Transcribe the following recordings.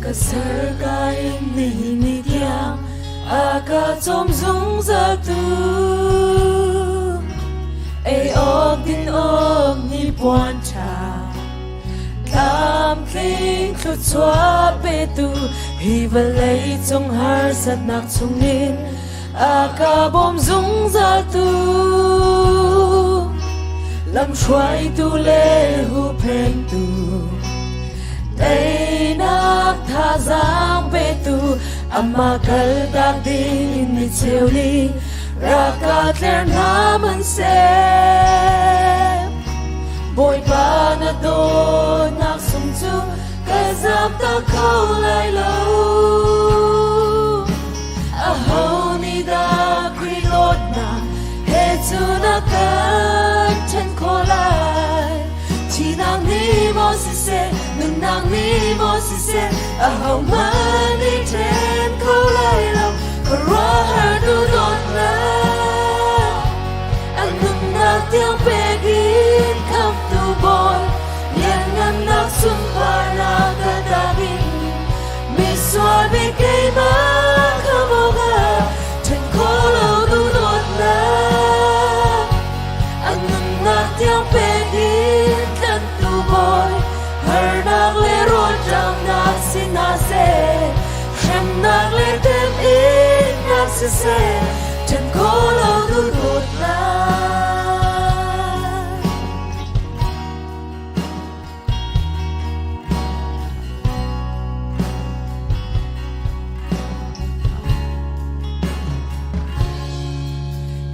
kasarkain nihinityang akacom zung zatu ay og din og ni puan cha kam kling khlut chua pe tu hi valai chung har sat nak chung nin aka bom zung zatu lam shwai tu le hu pen tu tay nak tha giang pe tu amma kal dak din ni cheu li raka tler na man se boy pa na do nak sum chu ka zam ta khau lai lo a ho ni da kri lot na he chu na kan chen ko lai chi nang ni mo si se nun nang ni mo si se a ho man ni chen ko lai lo ko ro her du dot na an nun na tiang pe gin kam tu boy yan ngan nak sum pa na ka da bin mi swa be ke ma ka mo ga chen ko lo du dot na an nun na tiang pe gin kan tu boy her nak le ro jam na sin na se shem nak le tem in na se chen ko lo du dot na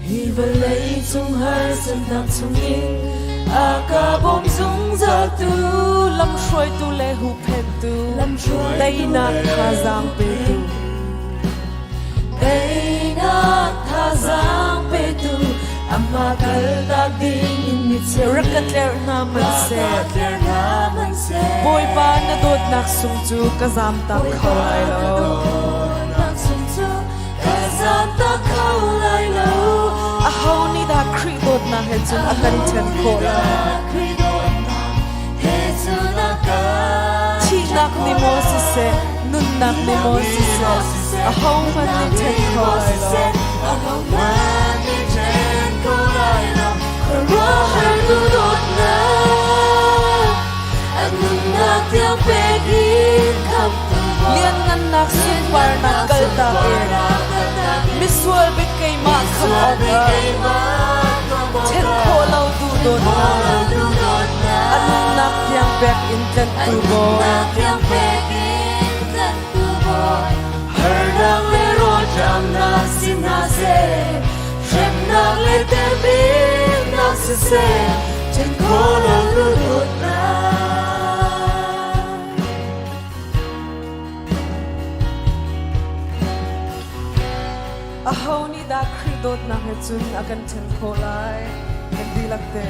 hi valai chung har san dak chung in aka bom zung za tu lam shroi tu le hu phen tu lam shroi dai na tha giang pe tu dai na tha giang pe tu amma kal dak din ni che rakat ler na man se boy pa na dot nak sung chu ka zam ta khawai lo nak sung chu ka zam ta khawai lo a ho ni da kri dot na he chun a kan chen ko la chi nak ni mo si se nun nak ni mo si se a ho man ni chen ko la a ho man ni chen ko la ro her du dot na an nun nak tiang pe gin kam tu lian nan nak sin par na kal ta mi sual bit kai ma kham aga chen ko lo du dot na an nun nak tiang back in kan tu boy her nak le ro jam na sin na se shem nak le te bin na se chen ko lo du dot na a ho ni da kri dot na he chun akan chen ko lai kan di lak te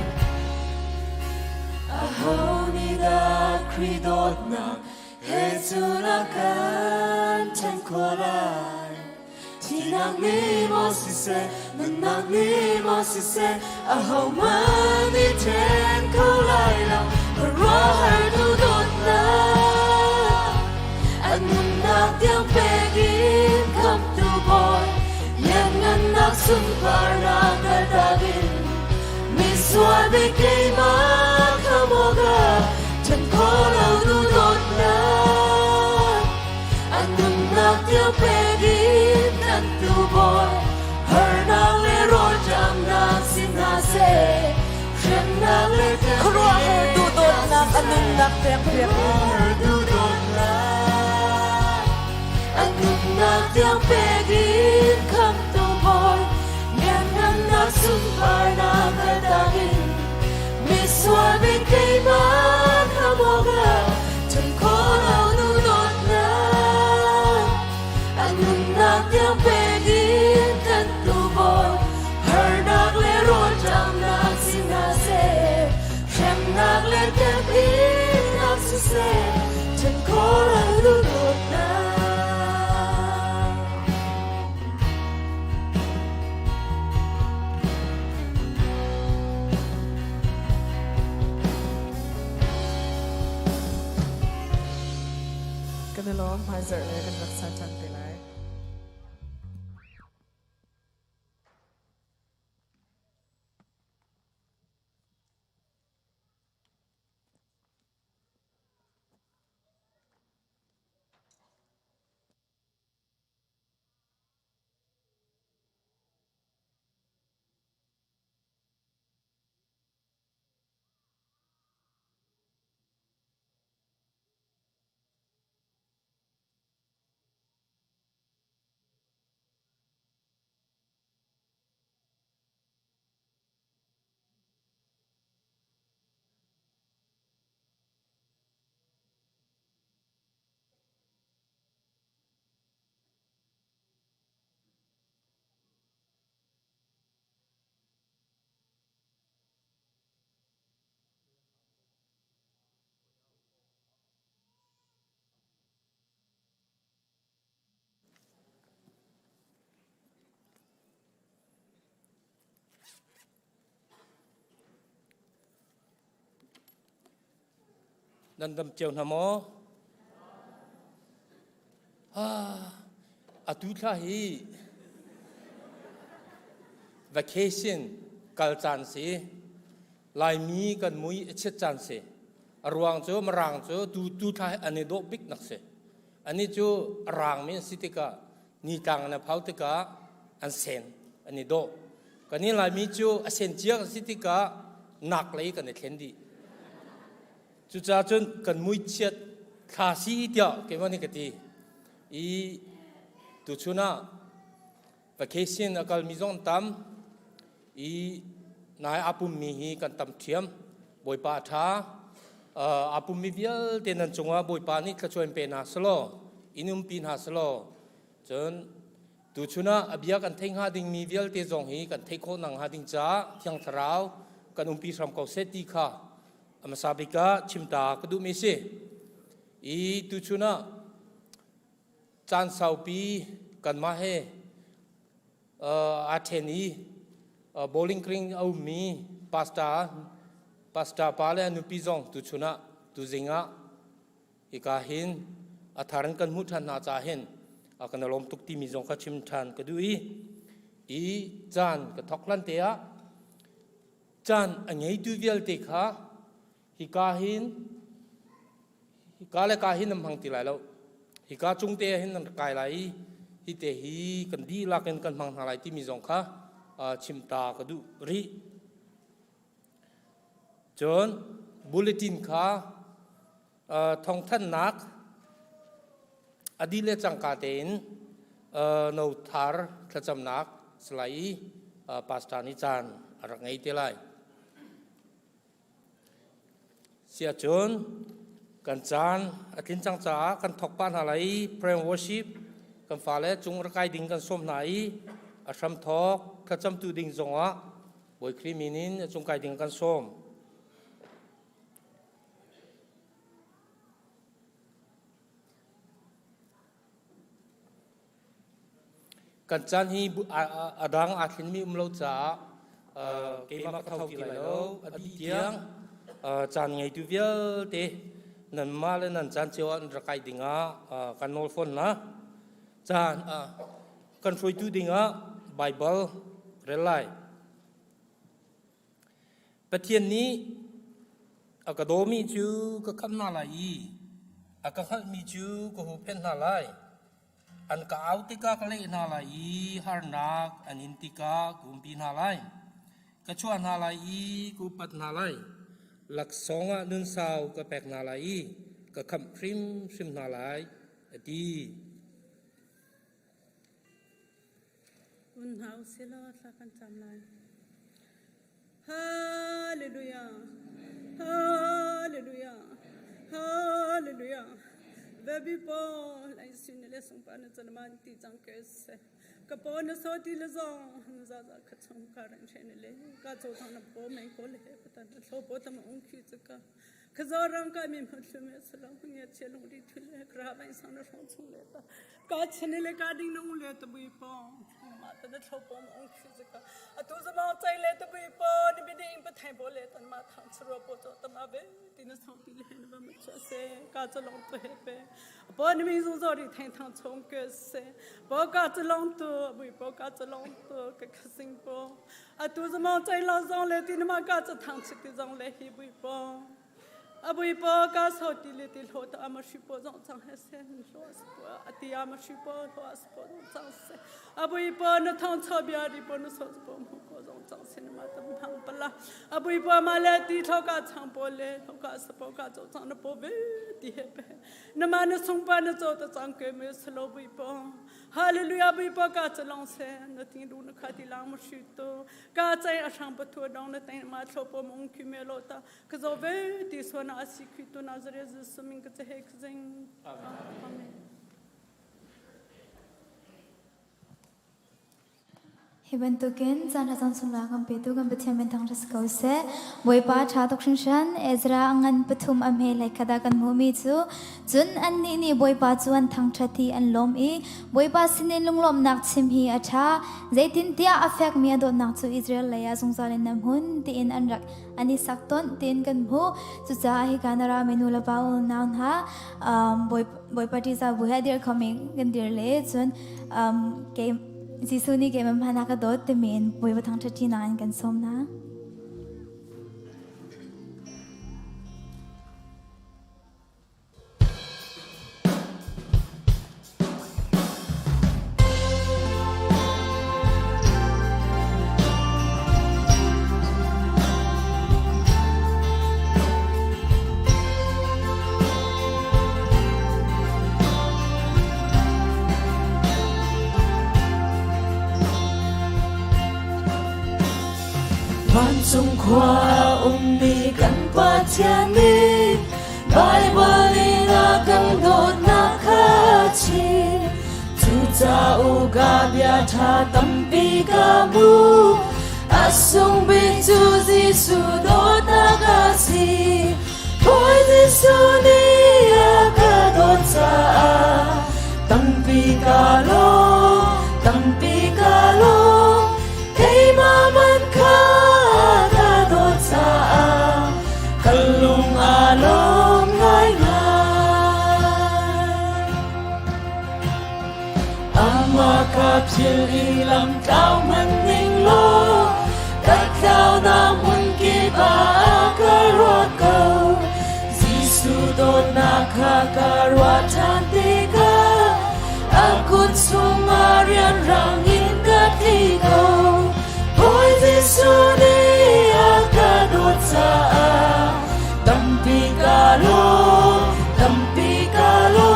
a ho ni da kri dot na he chun akan chen ko lai ti nak ni mo si se nun nak ni mo si se a ho man ni chen ko lai la ro her du dot na an nun nak tiang pe gin kam tu boy yan ngan nak sum par na ka da bin mi swa be ke ma ka mo ga chen ko lo du dot na an nun nak tiang pe gin kan tu boy her na le ro jam na sin na se shem na le te kro her du dot na an nun nak tiang pe her du dot na an nun nak tiang pe gin kam tu boy yan ngan nak sum par na ka da bin mi swa be ke ma ka mo ga chen ko lo du dot na an nun nak tiang pe gin kan tu boy her nak le ro jam na sin na se shem nak le te bin na se chen ko lo du dot na kan กันล้อมหายใจเลยกันรักษาจันติไลนั่นดำเจียวนะโมอาตุท่าฮี vacation กัลจันสีลายมีกันมุยเชิดจันสีรวงโจมรังโจดูท่าอันนี้โดบิกนักสีอันนี้โจรังมีสิติกานี่ตังนะเผาติกาอันเซนอันนี้โดกันนี้ลายมีโจอันเซนเจียกสิติกาหนักเลยกันในเทนดีจุดจ้าจนกันมุยเชิดขาสีเดียวเกี่ยวกับนี่ก็ดีอีตุชุนะ vacation อากาศมีจงตามอีนายอาปุมมีฮีกันตำเทียมบอยปาทาอาปุมมีเวียลเตนันจงว่าบอยปานี่ขจวนเป็นหาสโลอินุมปีนหาสโลจนตุชุนะอภิยากันเทงหาดิงมีเวียลเตจงฮีกันเทโคนังหาดิงจ้าเทียงทราวกันปีสามเก้าเซติค่ะอมาซาบิกาชิมตากระดูมิเซอีตุชุนะจานสาวปีกันมาเฮอาเทนีbowling green au mi pasta pale anu pizong tu chuna tu zinga ikahin atharan kan muthan na cha hen akan lom tukti mi jong kha chim than ka dui i chan ka thoklan te a chan angai tu vial te kha hikahin hikale kahin nam hang ti lai lo hika chung te hin nan kai lai hi te hi kan di la kan mang halai ti mi jong khaชิมตากระดูรีจนบุลเลตินขาทองท่านนักอดีเลจังกาเตนนาวทาร์ขจำนักสไลปาสตานิจานรักไงเตลัยเสียจนกันจานอธินจังจ้ากันทอกปานอะไรเพรมวอชิปกันฟ้าและจุงระกายดิ่งกันส้มไหนอาชัมทอกขจำตูดิ่งจงวะบอยครีมินินจงกายดิ่งกันส้มกันจันฮีอดังอาทินมีเลาจ่าเกมาเข้าที่ไหนแล้วอดีเตียงจานไงตัวเวียเตนันมาเลยนันจานเจ้าอันระกายดิ่งกันโนลฟอนนะจานกันช่วยตูดิ่งBible เรื่องไรประเทศนี้อากาศมีจูก็คำนาลายอากาศมีจูก็หูเป็นนาลายอันก็เอาติกาก็เลยนาลายฮาร์นักอันอินติกากุมปีนาลายก็ชวนนาลายกุปัดนาลายหลักสองนุนสาวก็แปลกนาลายก็คำพริมนาลายดีอุนหาวสิลอดละกันจำเลยฮาเลลูยาฮาเลลูยาฮาเลลูยาเบบี้ปอไลซินเลสงปานจันมันตีจังเกสกะปอนสอติเลซองนซาซาขชงการันเชนเลกะโจทางนปอไม่โคเลปตันโลปอตมองคิจกะขจารังกามีมันชเมสลาหุเนเชลงดิทุเลกราบอินสานรอนชุเลตากะชเนเลกาดิงนงเลตบุยปอมาตะโลปอมองคิจกะอะตุซมาใจเลตบุยปอนิบิดิงปะไทโบเลตันมาทางสรปอตตมาเวตินสองติเลนบะมะชะเซ cả cho lòng tôi hết bé bố ni mình dùng rồi thì thành thằng chống cái xe bố cả cho lòng tôi bố cả cho lòng tôi cái sinh bố tôiจะมองใจเราจงเลยที่นี่มาก็จะทางชิดจงเลยฮิบุยปองบุยปองก็สอดที่เลยที่โหดอามาชิปจงจังเฮเซนโลสปอที่อามาชิปโลสปจงจังเซบุยปองนทางชอบยาดิปนสอดปมุกจงจังเซนมาตั้งทางปลาบุยปองมาเลยที่เขาก็ช่างปเลยเขาก็สปก็จงจังนปเวที่เฮเปนมาเนสงปานจงจังเกมสโลบุยปองฮาเลลูยาบุยปองก็จะลองเซนที่ดูนขาที่ลางมาชิโตก็ใจอาช่างปทัวดองนแต่มาชอบปมุงคิเมโลตาก็จะเวที่ส่วนอาศิคิตุนาซาเรซสมิงก็จะเฮกซิงอาเมนHiban tukin zan hazan sumla kan petu kan bethiam ben thang ras ko se boipa tha tok shan Ezra angan pathum amhe lai khada kan humi chu chun an ni boipa chuan thang thati an lom I boipa sinin lunglom nak chim hi atha zaitin tia afek mi ado nak chu Israel laya zungzalin nam hun ti in an rak ani sakton tin kan bhu chu cha hi kanara menula paul naun ha boipa ti za bu hadir coming kan dir le chun ke Jisuni ke mamhana ka dot te men boi bathang thati nan kan som na Ban sung khoa điกันปัจจานี้ไบเบิลนากันโดดนาคาชีทุจาอุกาเบียธาตัมปีกามูอาสุงบิจูซิสุโดดนาคาชีพอยซิสุนีอากาโดจาตัมปีกาโลตัมปีกาโลเฮมามันคาkalung along ngay ngay ama kapsil ilam tao man ning lo kat tao na mun ki ba karot ko Jisu dot na kha karwa chan ti ka akut sumarian rang in ka ti ko boy Jisu ni akadot sa Tampi kalo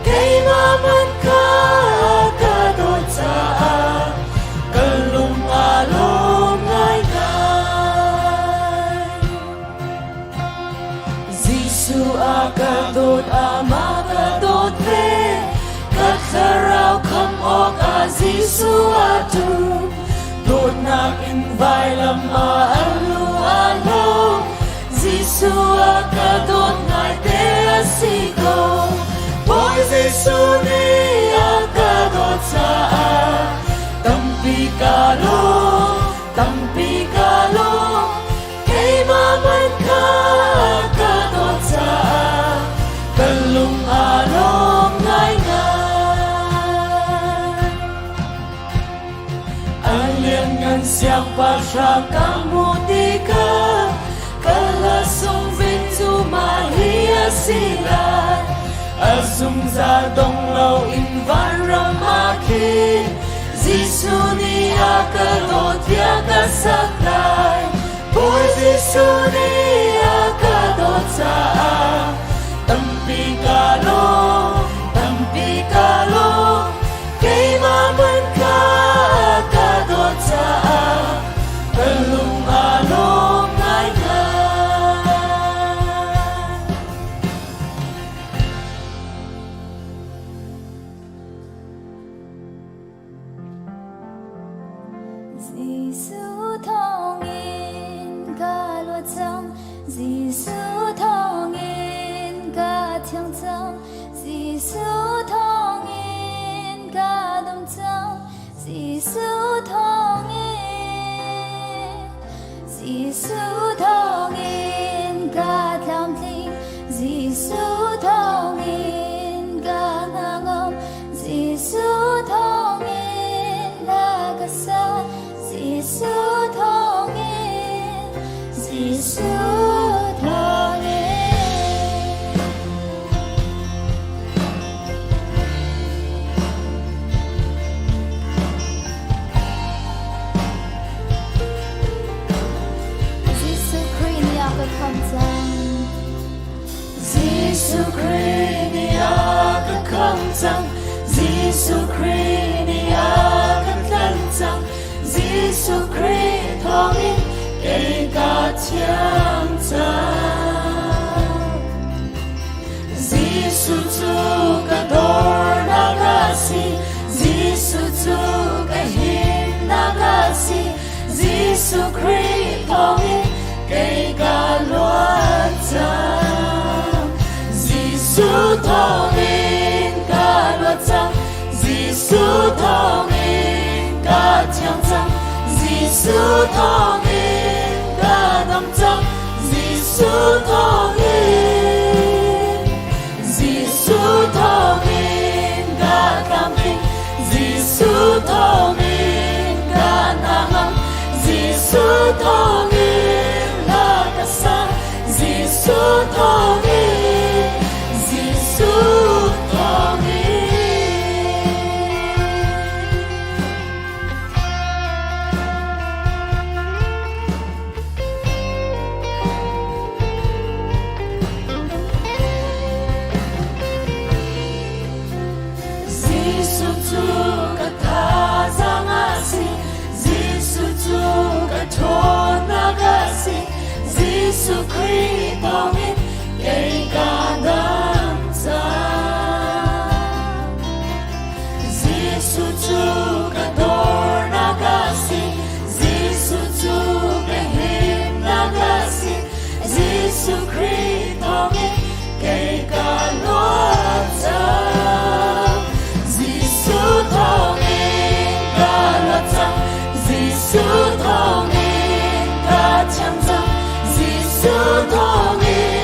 kay maman ka kadot sa kalung along ngay ngay Jisu akadot ama kadot ve katsaraw kam ok a Jisu atu dot nak invay lam alu along Jisu akadot ngay te asiko Boy Jisu ni akadot sa tampi kalo kay maman ka akadot sa kalung along ngay ngay Alien ngan siang pasya kamuti ka Kalasong vintu mahia silat Asum za dong lau invan ramakin Jisu ni akadot ya kasaklay Boy Jisu ni akadot sa tampi kalo kay maman ka akadot sa kalung along Jisu thong in ka lo chang Jisu thong in ka thiang chang Jisu thong in ka dom chang Jisu thong in ka tham thling Jisu Giêsu Christ ni a khâm rằng Giêsu Christ ni a khâm rằng Giêsu Christ thong in cây cả chiang rằng Giêsu chu cả đor na ga si Giêsu chu cả hin na ga si Giêsu Christ thong in cây cả loan rằng Giêsu thong in cả loan rằng Giêsu thong in cả chiang rằng Giêsu thong in cả năm rằng Giêsu thong in Giêsu thong in cả cam kinh Giêsu thong in cả năng âm Giêsu thong in là cả sa Giêsu thong in Giêsu thong in Giêsu chu cả tha giang a si Giêsu chu cả thôn na ga si Giêsu Christ thong in cây cả năm rằng Giêsu chu cả đor na ga si Giêsu chu cả hin na ga si Giêsu Christ thong in cây cả loan rằng Giêsu thong in cả loan rằng Giêsu thong in cả chiang rằng Giêsu thong in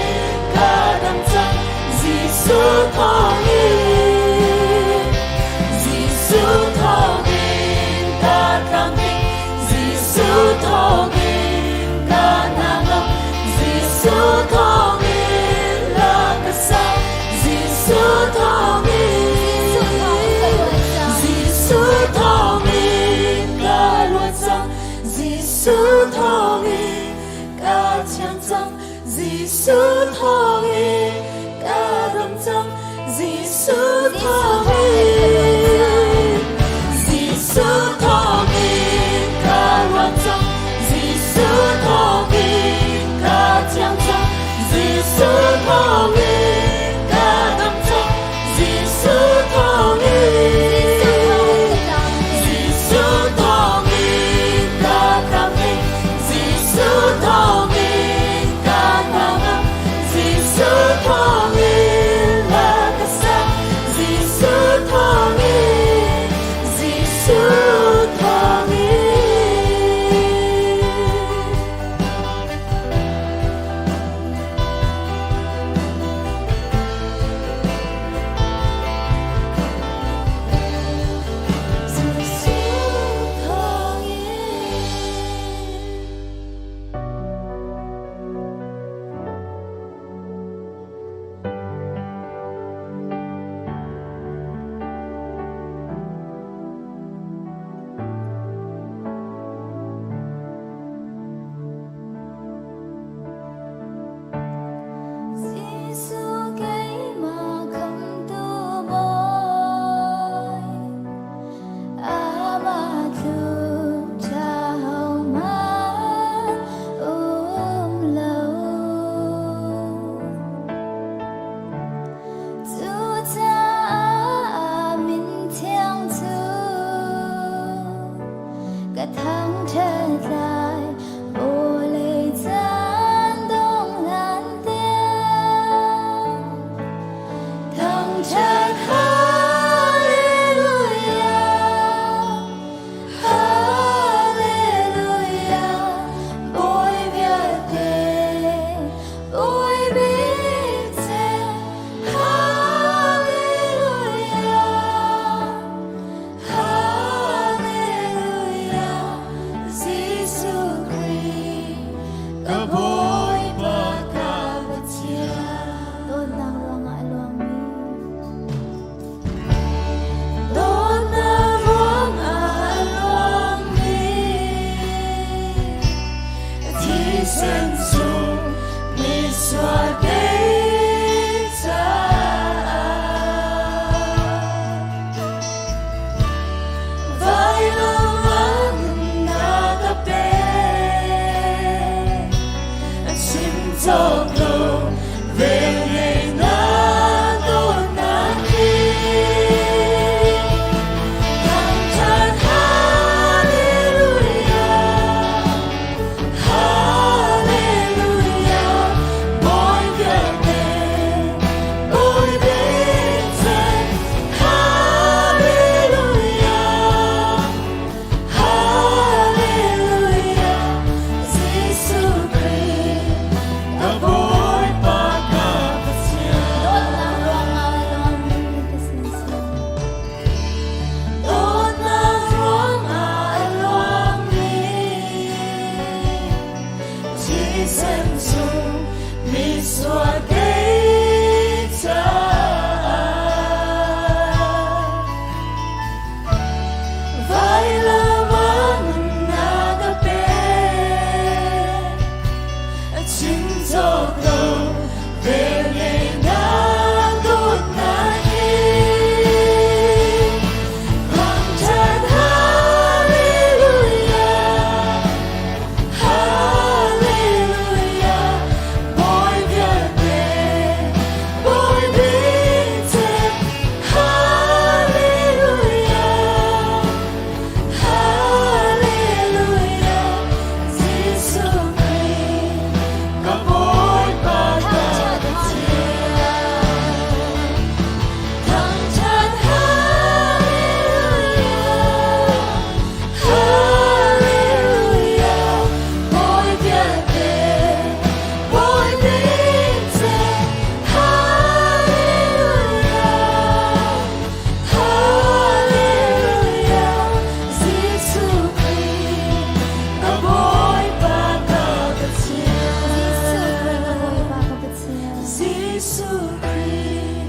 Giêsu Christ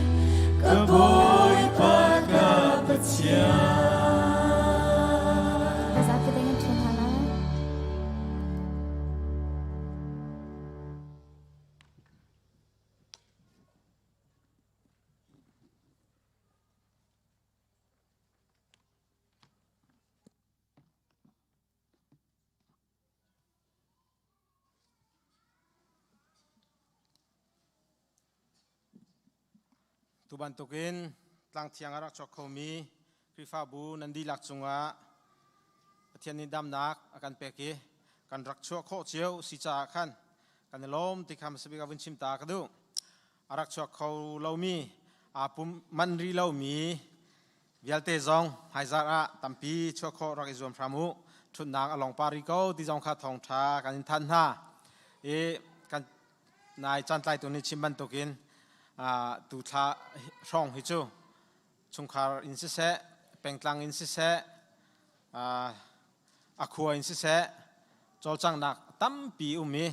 cả bội phạt cả bất chia Bersatu dengan Tuhan Allah. Tuban tukin tlang tiang arak chok khomi krifa bu nandi lak chunga pathian ni dam nak akan peki kan rak chok kho chiu si cha khan kan lom ti kham sabi ka vun chim ta kadu arak chok kho lomi apum man ri lomi vialte zong haizara tampi chok kho rak izom phramu thun nang along pari ko ti zong kha thong tha kan than ha e kan nai chan tlai tu ni chimban tukin tu tha rong hi chu chungkhar in se se pengtlang in se se akhua in se se cholchang nak tam pi umi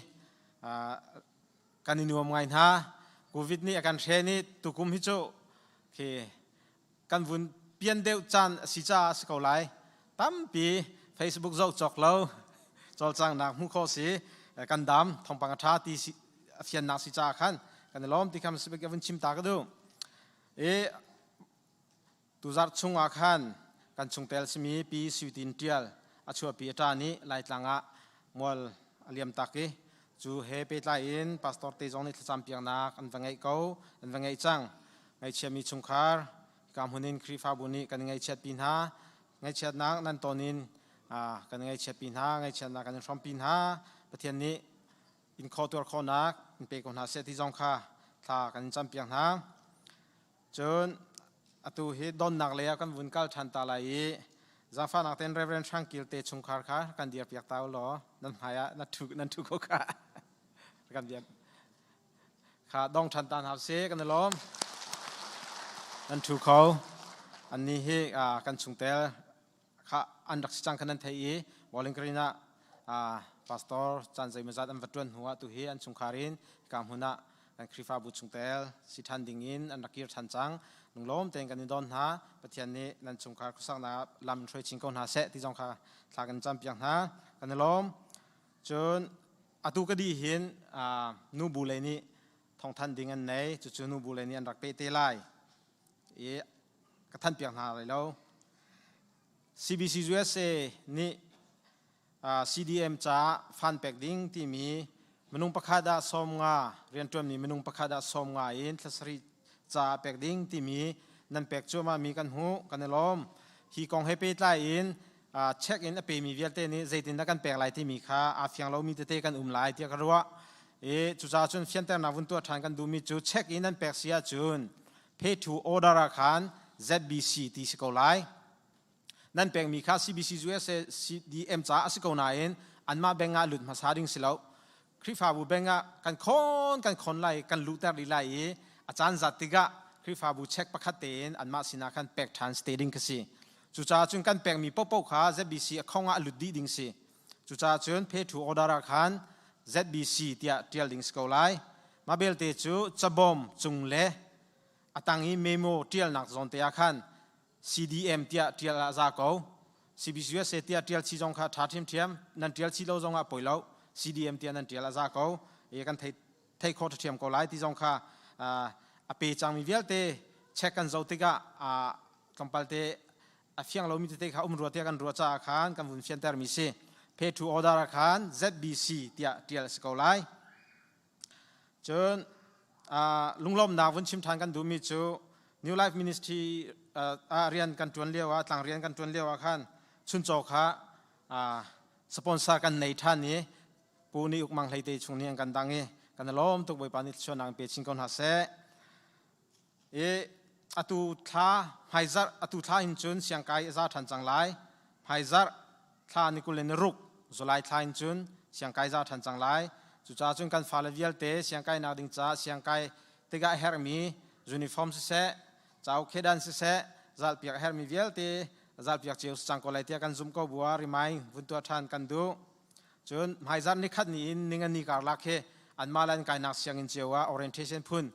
kaninuam ngai na covid ni akan the ni tukum hi chu ke kan vun pian deu chan si cha sko lai tam pi facebook zo chok lo cholchang nak mu kho si kan dam thongpang tha ti fian nak si cha khan kan lom ti kham sibek avun chim ta ka du e tuzar chunga khan kan chungtel simi pi suitin tial achua pi ta ni lai tlanga mol aliam taki chu he pe tla in pastor te jong ni thacham piang nak an wangai ko an wangai chang ngai chemi chungkhar kam hunin khrifa buni kan ngai chat pin ha ngai chat nak nan tonin kan ngai chat pin ha ngai chat nak kan from pin ha pathian ni in khotor khonak in pe kon ha se ti jong kha tha kan cham piang ha chun atu he don nak le kan vun kal than ta lai zafa nak ten reverend shankil te chungkhar kha kan dia piak taw lo nan haya nan thu ko kha kan dia kha dong than tan ha se kan lom nan thu ko an ni he kan chungtel kha an dak chang kan thai volunteerina pastor chanjai mazat am vatun huwa tu he an chungkharin kam huna kan khrifa bu chungtel si than dingin an rakir than chang nunglom teng kan don ha pathian ni nan chungkhar khusak na lam throi chingkon ha se ti jong kha thla kan cham piang ha kan lom chun atu ka di hin nu bu le ni thong than ding an nei chu chu nu bu le ni an rak pe te lai e ka than piang ha lai lo CBC USA ni CDM cha fan pack ding ti mi menung pakhada somnga rian trom ni menung pakhada somnga in thlasri cha pack ding ti mi nan pack chuma mi kan hu kan lom hi kong happy tla in check in a pe mi vialte ni zaitin da kan pack lai ti mi kha a fyang lo mi te kan lai ti ka ruwa e chu cha chun fian ter na vun tu than kan du mi chu check in an pack sia chun pay to order a khan ZBC ti ko lai nan peng mi kha CBC USA CDM cha asiko na in anma benga lut ma saring silo khrifa bu benga kan khon lai kan lutar li lai achan zatiga khrifa bu check pakhat ten anma sina khan pek than stading kasi chu cha chun kan pek mi popo kha ZBC akhonga lut di ding si chu cha chun pay to order khan ZBC tia tial ding sko lai mabel te chu chabom chungle atangi memo tial nak zon te khan CDM tia tial za ko CBC USA tia tial chi jong kha tha thim thiam nan tial chi lo jong a poilo CDM tia nan tial za ko e kan thai kho thiam ko lai ti jong kha a pe chang mi vialte check kan zo tiga kampalte a fiang lo mi te kha ro tia kan ro cha khan kan vun center mi se pay to order khan ZBC tia tial sko lai chun lunglom na vun chim than kan du mi chu New Life Ministry rian kan tuan lewa tlang rian kan tuan lewa khan chun chok kha sponsor kan nei than ni pu ni ukmang hlei te chung ni kan dangi kan lom tuk boi pani chonang pe chingkon ha se e atu tha haizar atu tha in chun siangkai za than chang lai haizar tha ni kulen ruk zolai tha in chun siangkai za than chang lai chu cha chun kan falavial te siangkai na ding cha siangkai tega hermi uniform se chau khedan se zal piak her mi vialte zal piak cheu changkolai tia kan zum ko bua rimai vun tu than kan du chun haizar ni khat ni in ninga ni kar lakhe anmalan kai nak siang in chewa orientation phun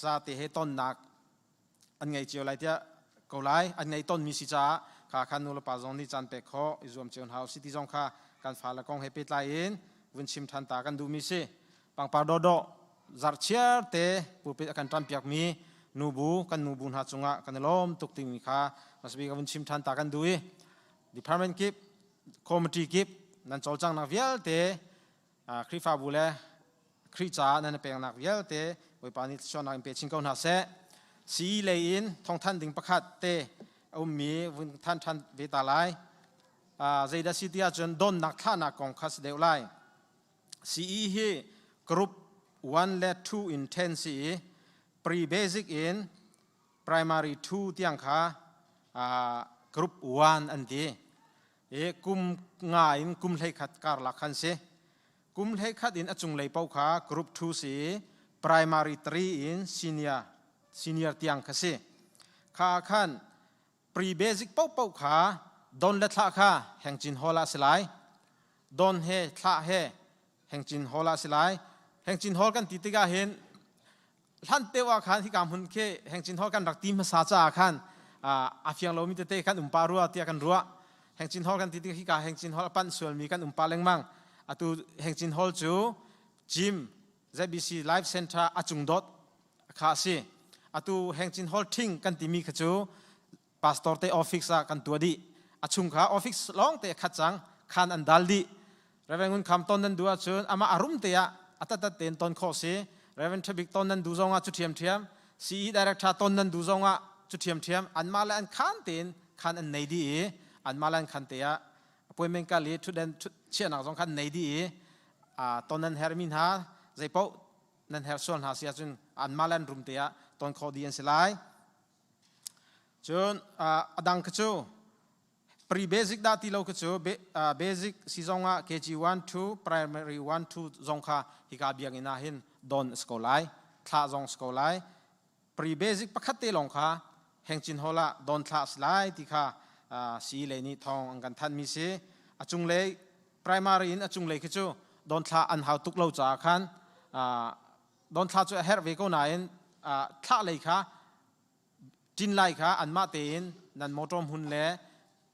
ซาติเฮต้นนักอันไงเจียวไรเดียเกาไลอันไงต้นมีสิจ้าข้าขันนูลปาจงนี่จันเปกขออิจวมเจียนเฮาสิติจงข้าการฟ้าละกองเฮปิดไลน์วินชิมทันตากันดูมีสิปังปาโดโดจาร์เชียร์เตปูปิดกันตรัมเปียกมีนูบูกันนูบูนหาจงะกันล้อมตุกติมีข้ามาสบีกันวินชิมทันตากันดูDepartment Kip Committee Kip นั่นโจจังนักเวียลเตคริฟาบุเลคริจานั่นเป็นนักเวียลเตไว้ปานิชอนนักเป็นชิงเก้าหน้าเสสีเลยินทองท่านดึงประคัดเตอุมีวุนท่านเวตาไลใจดัสิทธิอาจารย์ดอนนักท่านักกองคัสเดวไลสีเฮกรุ๊ป1 และ 2 intensive pre-basic in primary 2 ที่ยังค่ะกรุ๊ป1อันดีกุมง่ายกุมเลยขัดการลักขันเสกุมเลยขัดอินอจุงเลยเป้าขากรุ๊ป2สี primary 3 in senior ที่ยังค่ะเสข้าขัน pre-basic เป้าขาดอนเล็ดละค่ะแห่งจินฮอลาสไลดอนเฮท่าเฮแห่งจินฮอลาสไลแห่งจินฮอลกันติดติกาเห็นท่านเตว่าขันที่กำหุ่นเคแห่งจินฮอลกันรักทีมภาษาจ้าขันอาฟิยังเรามีเตะกันปารัวเตียกันรัวแห่งจินฮอลกันติดที่กาแห่งจินฮอลปั้นส่วนมีกันปาเลงมังตูแห่งจินฮอลจูจิม ZBC Life Center อาจุงดอทข้าสิตูแห่งจินฮอลทิ้งกันติมีขจูพาสตอร์เตออฟฟิศกันตัวดีอาจุงข้าออฟฟิศลองเตะขัดจังขันอันดัลดีเรเวนคำต้นนั้นดูอาจุนอามาอารุมเตะอัตตะเต็นต้นข้อสิเรเวนทบิกต้นนั้นดูจงอาจุเทียมซีดีเรกชาต้นนั้นดูจงอาจุดเทียมอันมาแล้วอันขันเต็นขันอันไหนดีอันมาแล้วอันขันเตะป่วยเมงกาลีทุเดนเชื่อหนักสองขันไหนดีตอนนั้นเฮร์มินฮาใจเป้านั้นเฮร์ส่วนหาเสียจนอันมาแล้วรุมเตะตอนข้อดีอันสลายจนดังกระจู pre-basic ดาที่เรากระจู basic ซีจงอ่ะ KG 1 2 primary 1 2จงค่ะฮิกาเบียงอินาหินดอนสกอลไลท่าจงสกอลไล pre-basic ประคัตเตลงค่ะแห่งจินฮอลาดอนท่าสไลที่ค่ะสีเลนี่ทองอังกันทันมีเสอจุงเลย primary อินอจุงเลยกระจูดอนท่าอันหาตุกเราจากขันดอนท่าจะเฮร์เวโกนาอินท่าเลยค่ะจินไลค่ะอันมาเตนนันมอตรอมหุนเล่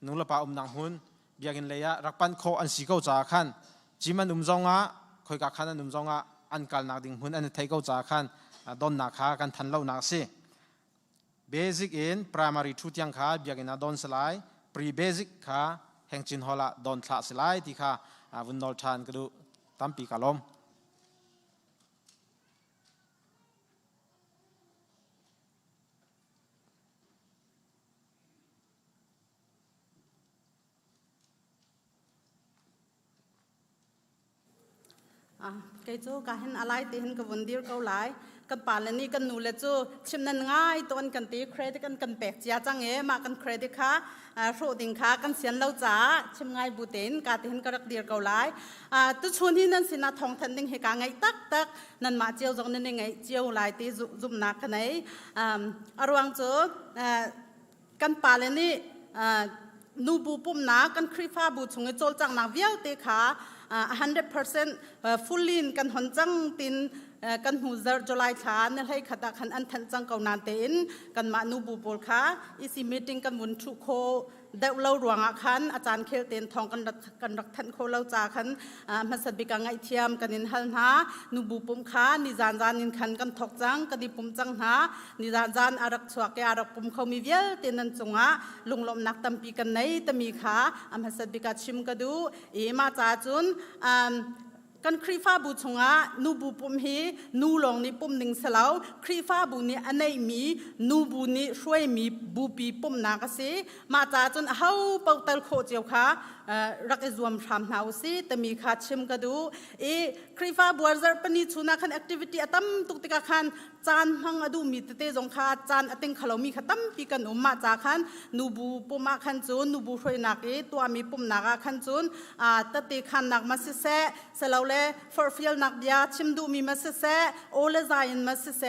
นุลปานังหุนเบียกินเลยะรักปันโคอันสีเก้าจากขันจิมันจงอ่ะคอยกักขันอันจงอ่ะอันกัลนักดิ่งหุนอันไทยเก้าจากขันดอนนักขากันทันเล่านักเส basic in primary ทุติยังขาเบียกินดอนสไล pre basic ขาแห่งจินฮอละดอนทะสไลที่ขาวุนนอลชานก็ดูตั้มปีกาลมcái chỗ cả hen alai thì hen cái vấn đề câu lại cái bản là ní cái nụ là chỗ chim nên ngay tuần cần tí credit cần bẹt chia chăng ấy mà cần credit khá số tiền khá cần xiên lâu giá chim ngay bù tiền cả thì hen cái đặc điểm câu lại tôi chuan hi nên xin thong thần đình hay cả ngày tắc nên mà chiều giống nên ngày chiều lại tí dùng nạc cái này ruang chỗ cái bản là ní nụ bù bùm ná cái khrifa bù chung cái chỗ chẳng nạc viêu tí khá 100% fully กันหนจังตินกันหูเจอจุลายชาเนี่ยให้ขัดขันอันทันจังเกานานเต็นกันมานูบูโบลค่ะอีซีมีติ้งกันวุนทุโคเดวเล่ารวงอาคันอาจารย์เคลเต็นทองกันรักทันโคเล่าจาคันมาสับบิกังไอเทียมกันนินฮันหานูบูปุ่มค่ะนิจานนินขันกันทอกจังกันดิปุ่มจังหานิจานอารักสวกอารักปุ่มเขามีเยอะเต็นนันจงะลุงลมนักตั้มปีกันไหนตมีค่ะมาสับบิกัดชิมกระดูมาจาจุนกันครีฟ้าบูชงะนูบูปุ่มฮีนูลองนี่ปุ่มหนึ่งสลาวครีฟ้าบูนี่อันไหนมีนูบูนี่ช่วยมีบูปีปุ่มนากสิมาจากจนเฮาเป่าเตลโคเจียวค่ะรักรวมทำหนาวสิแต่มีขาดชิมกระดูครีฟ้าบัวเซอร์ปนิชุนักขันแอคทิวิตี้ตั้มตุกติกาขันจานหังอดูมีเตจงขาจานติงขลมีขัดตั้มปีกันมาจากขันนูบูปุ่มขันจูนนูบูช่วยนักตัวมีปุ่มนักขันจูนตติขันนักมาสิเสสลาวเลฟอร์ฟิลนักเดียชิมดูมีมาสิเสโอเลซายินมาสิเส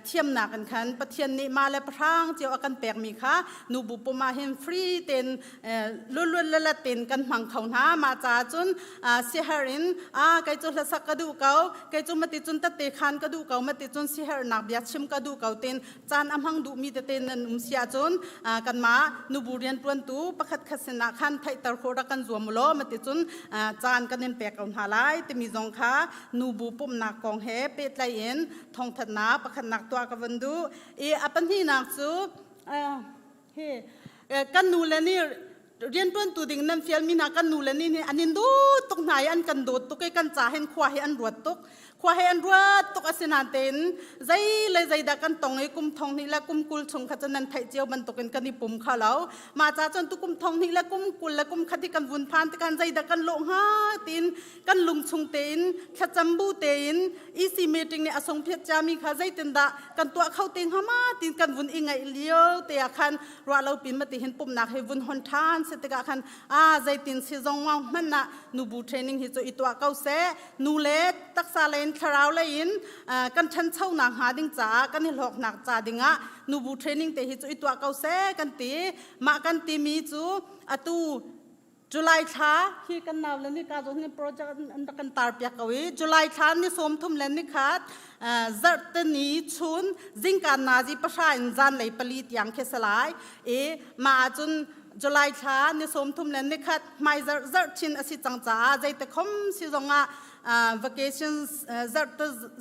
เทียมหนักกันคันประเทียนนิมาและพรางเจียวอากันแปลกมีค่ะนูบุปมาเฮมฟรีเต็นล้วนๆละเต็นกันมังเขาหน้ามาจ่าจุนเสียหรินไกจุลสักกระดูเกาไกจุมาติจุนตะเตคันกระดูเกามาติจุนเสียหรนักเบียดชิมกระดูเกาเต็นจานอัมหังดูมีเต็นนันเสียจุนกันมานูบุเรียนปวนตูประคัดขัดสนาคันไทยตะโครักันรวมโลมาติจุนจานกันเน้นแปลกเอาหาไลแต่มีจงค่ะนูบุปุ่มนักกองเฮเป็ดไหลเอ็นทองถัดนาประคัดนักตัวกันวันดูปันที่นักจูกันนูเลนี่เรียนต้นตัวดิ่งนั่นเฟียลมีนักกันนูเลนี่อันนี้ดูตกไหนอันกันโดดตกไอ้กันจ่าเห็นขวาให้อันรวดตกขวาให้อันรวดตกอาศินาเต็นใจเลยใจดักกันตรงไอ้กุมทองนี่และกุมกุลชงขจันนันไทยเจียวมันตกกันนี่ปุ่มข้าแล้วมาจ่าจนตุกุมทองนี่และกุมกุลและกุมขัดที่กันวุ่นพานที่กันใจดักกันโลงห้าตินกันลุงชงเต็นขจัมบูเต็นอีซีเมติงเนี่ยอสงเพียรจามีข้าใจเต็นดะกันตัวเข้าเต็งห้ามาตินกันวุ่นอิงไงเลี้ยวเตียคันรัวเราปีนมาติเห็นปุ่มหนักให้วุ่นหนทานเสตกะคันใจตินซีจงว่างมันน่ะนูบูเทรนนิ่งฮิโจอีตัวเก้าเสนูเลตักซาเลนคาราวเลยกันฉันเช่าหนักหาดิ่งจ่ากันให้หลอกหนักจ่าดิ่งอ่ะนูบูเทรนนิ่งแต่ฮิโจอีตัวเก้าเสกันตีมากันตีมีจูตูจุลัยช้าที่กันนาวเลนี่การจนโปรเจกต์อันตะกันตาร์เปียกเอาไว้จุลัยช้านี่สมทุมเลนี่ขาดจัดตนีชุนจิงการนาจีประชาอินจันเลยผลิตอย่างเคสลายมาจนจุลัยช้านี่สมทุมเลนี่ขาดไม่จัดชินอสิจังจ้าใจแต่คมสิจงอ่ะvacations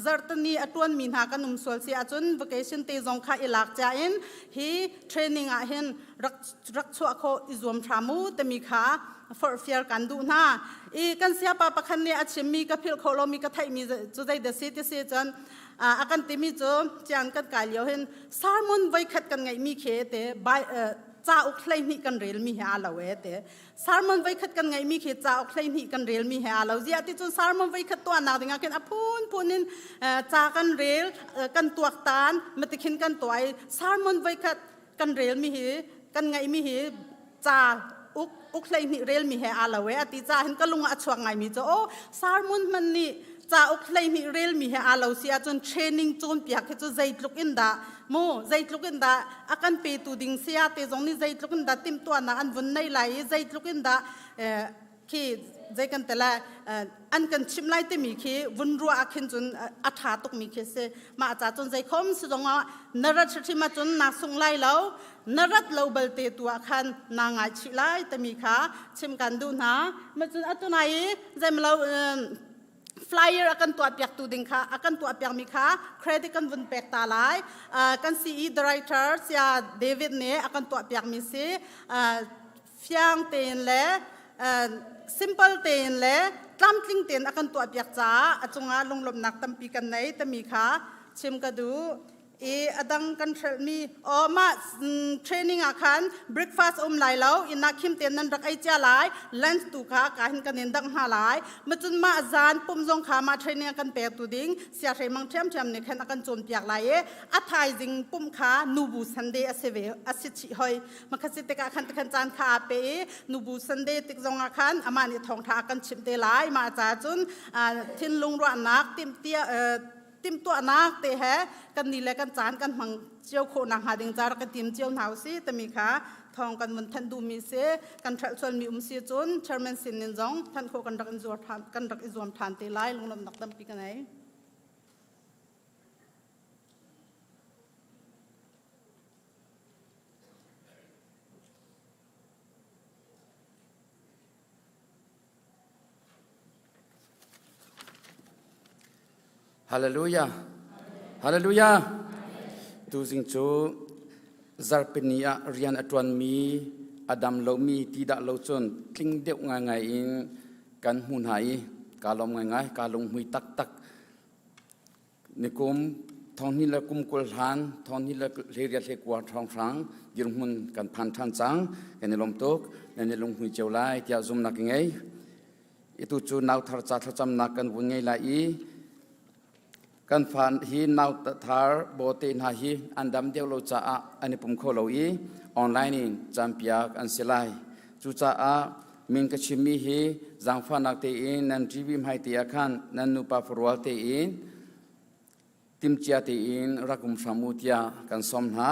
zart ni atun min ha kan sol si achun vacation te jong kha ilak cha in hi training a hen rak chwa kho izom thamu te mi kha for fear kan du na kan sia pa pakhan ni achimi ka phil kholo mi ka thai mi chu dai the city se chan akan te mi chu chan kan ka lio hen sermon vai khat kan ngai mi khe te byจ้าอุคไลนี่กันเรียลมีเฮอาลาเวเตสารมันไว้ขัดกันไงมีเขจ้าอุคไลนี่กันเรียลมีเฮอาลาเจียที่จนสารมันไว้ขัดตัวหนักถึงอาเกนอพูนนินจ้ากันเรียลกันตัวตานมาติขินกันตัวไอสารมันไว้ขัดกันเรียลมีเฮกันไงมีเฮจ้าอุคไลนี่เรียลมีเฮอาลาเวอติจ้าเห็นก็ลุงอัดช่วงไงมีจ้าโอ้สารมันนี่จ้าอุคไลนี่เรียลมีเฮอาลาเซียจนเทรนนิ่งจนเปียกให้จนใจลุกอินดาโมใจลุกอินดาอาการเปตูดิ่งเสียแต่ตรงนี้ใจลุกอินดาติมตัวน่ะอันวุ่นในไหลใจลุกอินดาขี้ใจกันแต่ละอันกันชิมไล่แต่มีขี้วุ่นรัวอาคินจนอัฐาตกมีขี้เสมาอาจารย์จนใจคมสุดงว่านรัชที่มาจนนาสุงไล่แล้วนรัตเราเบลเตตัวคันนางายชิไล่แต่มีขาชิมกันดูนะมาจนอัตุไหนใจมาเราflyer akan tua piak tu ding kha akan tua piak mi kha credit kan vun pek ta lai kan CE director sia David ne akan tua piak mi se fyang ten le simple ten le tlamtling ten akan tua piak cha achunga longlom nak tampi kan nei tami kha chim ka du adang kan mi ma training akan breakfast lai lau ina kim ten nan rak ai cha lai lunch tu kha ka hin kan endang ha lai machun ma azan pum jong kha ma training akan pe tu ding sia thai mang them ne khan akan chon piak lai athai jing pum kha nubu sunday aseve asichi hoi makhasi te ka khan chan kha pe nubu sunday tik jong akan amani thong tha kan chim te lai ma cha chun thin lung ro nak tim tiaติมตัวนักเตะแฮกันนี่แหละกันจานกันมังเจียวโคนังหาดิงจาร์กันติมเจียวหนาวสิแต่มีขาทองกันมันทันดูมีเสกันทรัลชวนมีเสียจนเชอร์แมนสินนินจงท่านโคกันรักอินจวมทานกันรักอินจวมทานเตะไล่ลงลำนักตั้มปีกันไหนฮาเลลูยาฮาเลลูยาตูสิงจูซาร์ปินีอาเรียนอตวันมีอดัมโลมีตีดะโลจนคลิงเดียวง่ายๆอินกันหุ่นหายกาลมง่ายๆกาลงหุยตักนิคมทองนี้ละกุมกุลหานทองนี้ละเรียกว่าทองฟรังยืนหุ่นกันพันทันจังกันในลมตกในลงหุยเจ้าไล่ที่อาจุมนักไงitu cu nau thar cha thacham na kan bun ngai la i kan fan hi nau thar bote na hi andam deu lo cha a ani pum kho lo i online in champia an silai chu cha a min ka chimi hi jang fa nak te in nan tv mai te akhan nan nu pa forwal te in ติมเจียตีอินรักุมสามุติยากันสมหา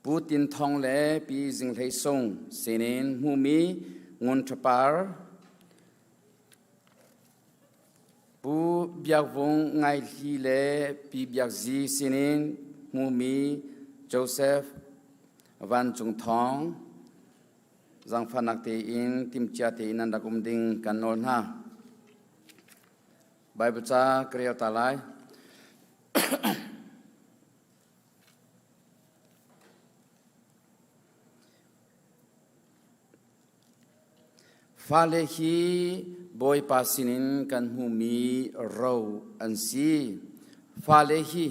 ปูตินทองเล่ปีจิงไทยทรงเสนินมูมีงุนทปาร์ปูเบียกวงไงลีเล่ปีเบียกจีเสนินมูมีโจเซฟวันจงทองจังฟันักตีอินติมเจียตีอินนันดักุมดิงกันนนฮาไบเบิลจากรียตาไลฟาเลฮีบอยปาสินินกันหูมีเราอันซีฟาเลฮี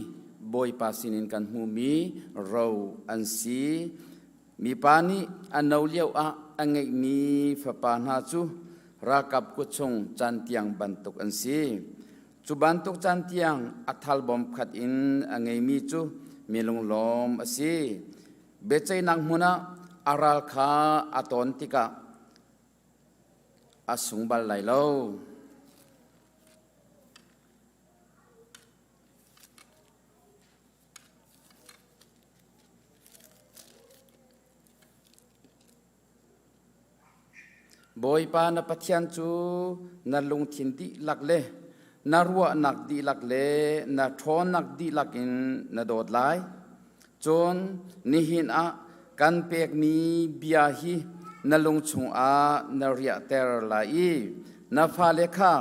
บอยปาสินินกันหูมีเราอันซีมีปานีอันเอาเลี้ยวอันไงมีฝาปานาจูรักับกุชงจันเตียงบันตุกอันซีจูบันตุกจันเตียงอัทลบอมขัดอินอันไงมีจูมีลงลมอันซีเบจัยนังมุนะอารัลคาอัตอนติกาอาสุงบาลไหลโลบอยปานาปัจจันจูนาลงทินดีหลักเลนารัวนักดีหลักเลนาทอนนักดีหลักอินนาโดดไลจนนิหินอะกันเปกมีเบียฮีนาลงชงอานาเรียเตอร์ลายนาฟาเลคา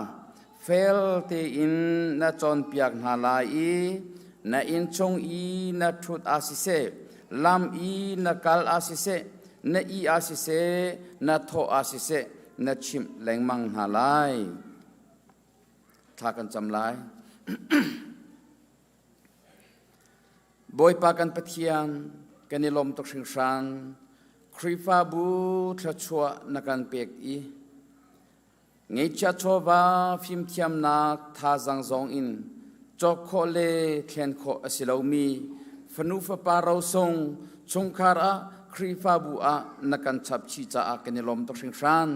เฟลเตอินนาจอนเปียกนาลายนาอินชงอีนาทุดอาศิเซลามอีนากัลอาศิเซนาอีอาศิเซนาโทอาศิเซนาชิมแรงมังนาลายทากันจำลายบอยปากันปะเทียนกันนิลมตกชิงชันครีฟาบูทะชัวนักันเปียกอีไงจะชัววาฟิมเทียมนักทาจังซองอินจอกโคเลเทียนโคอสิลามีฟนูฟปาเราทรงชงคาระครีฟาบูอานักันชับชีจ้ากันนิลมตกชิงชัน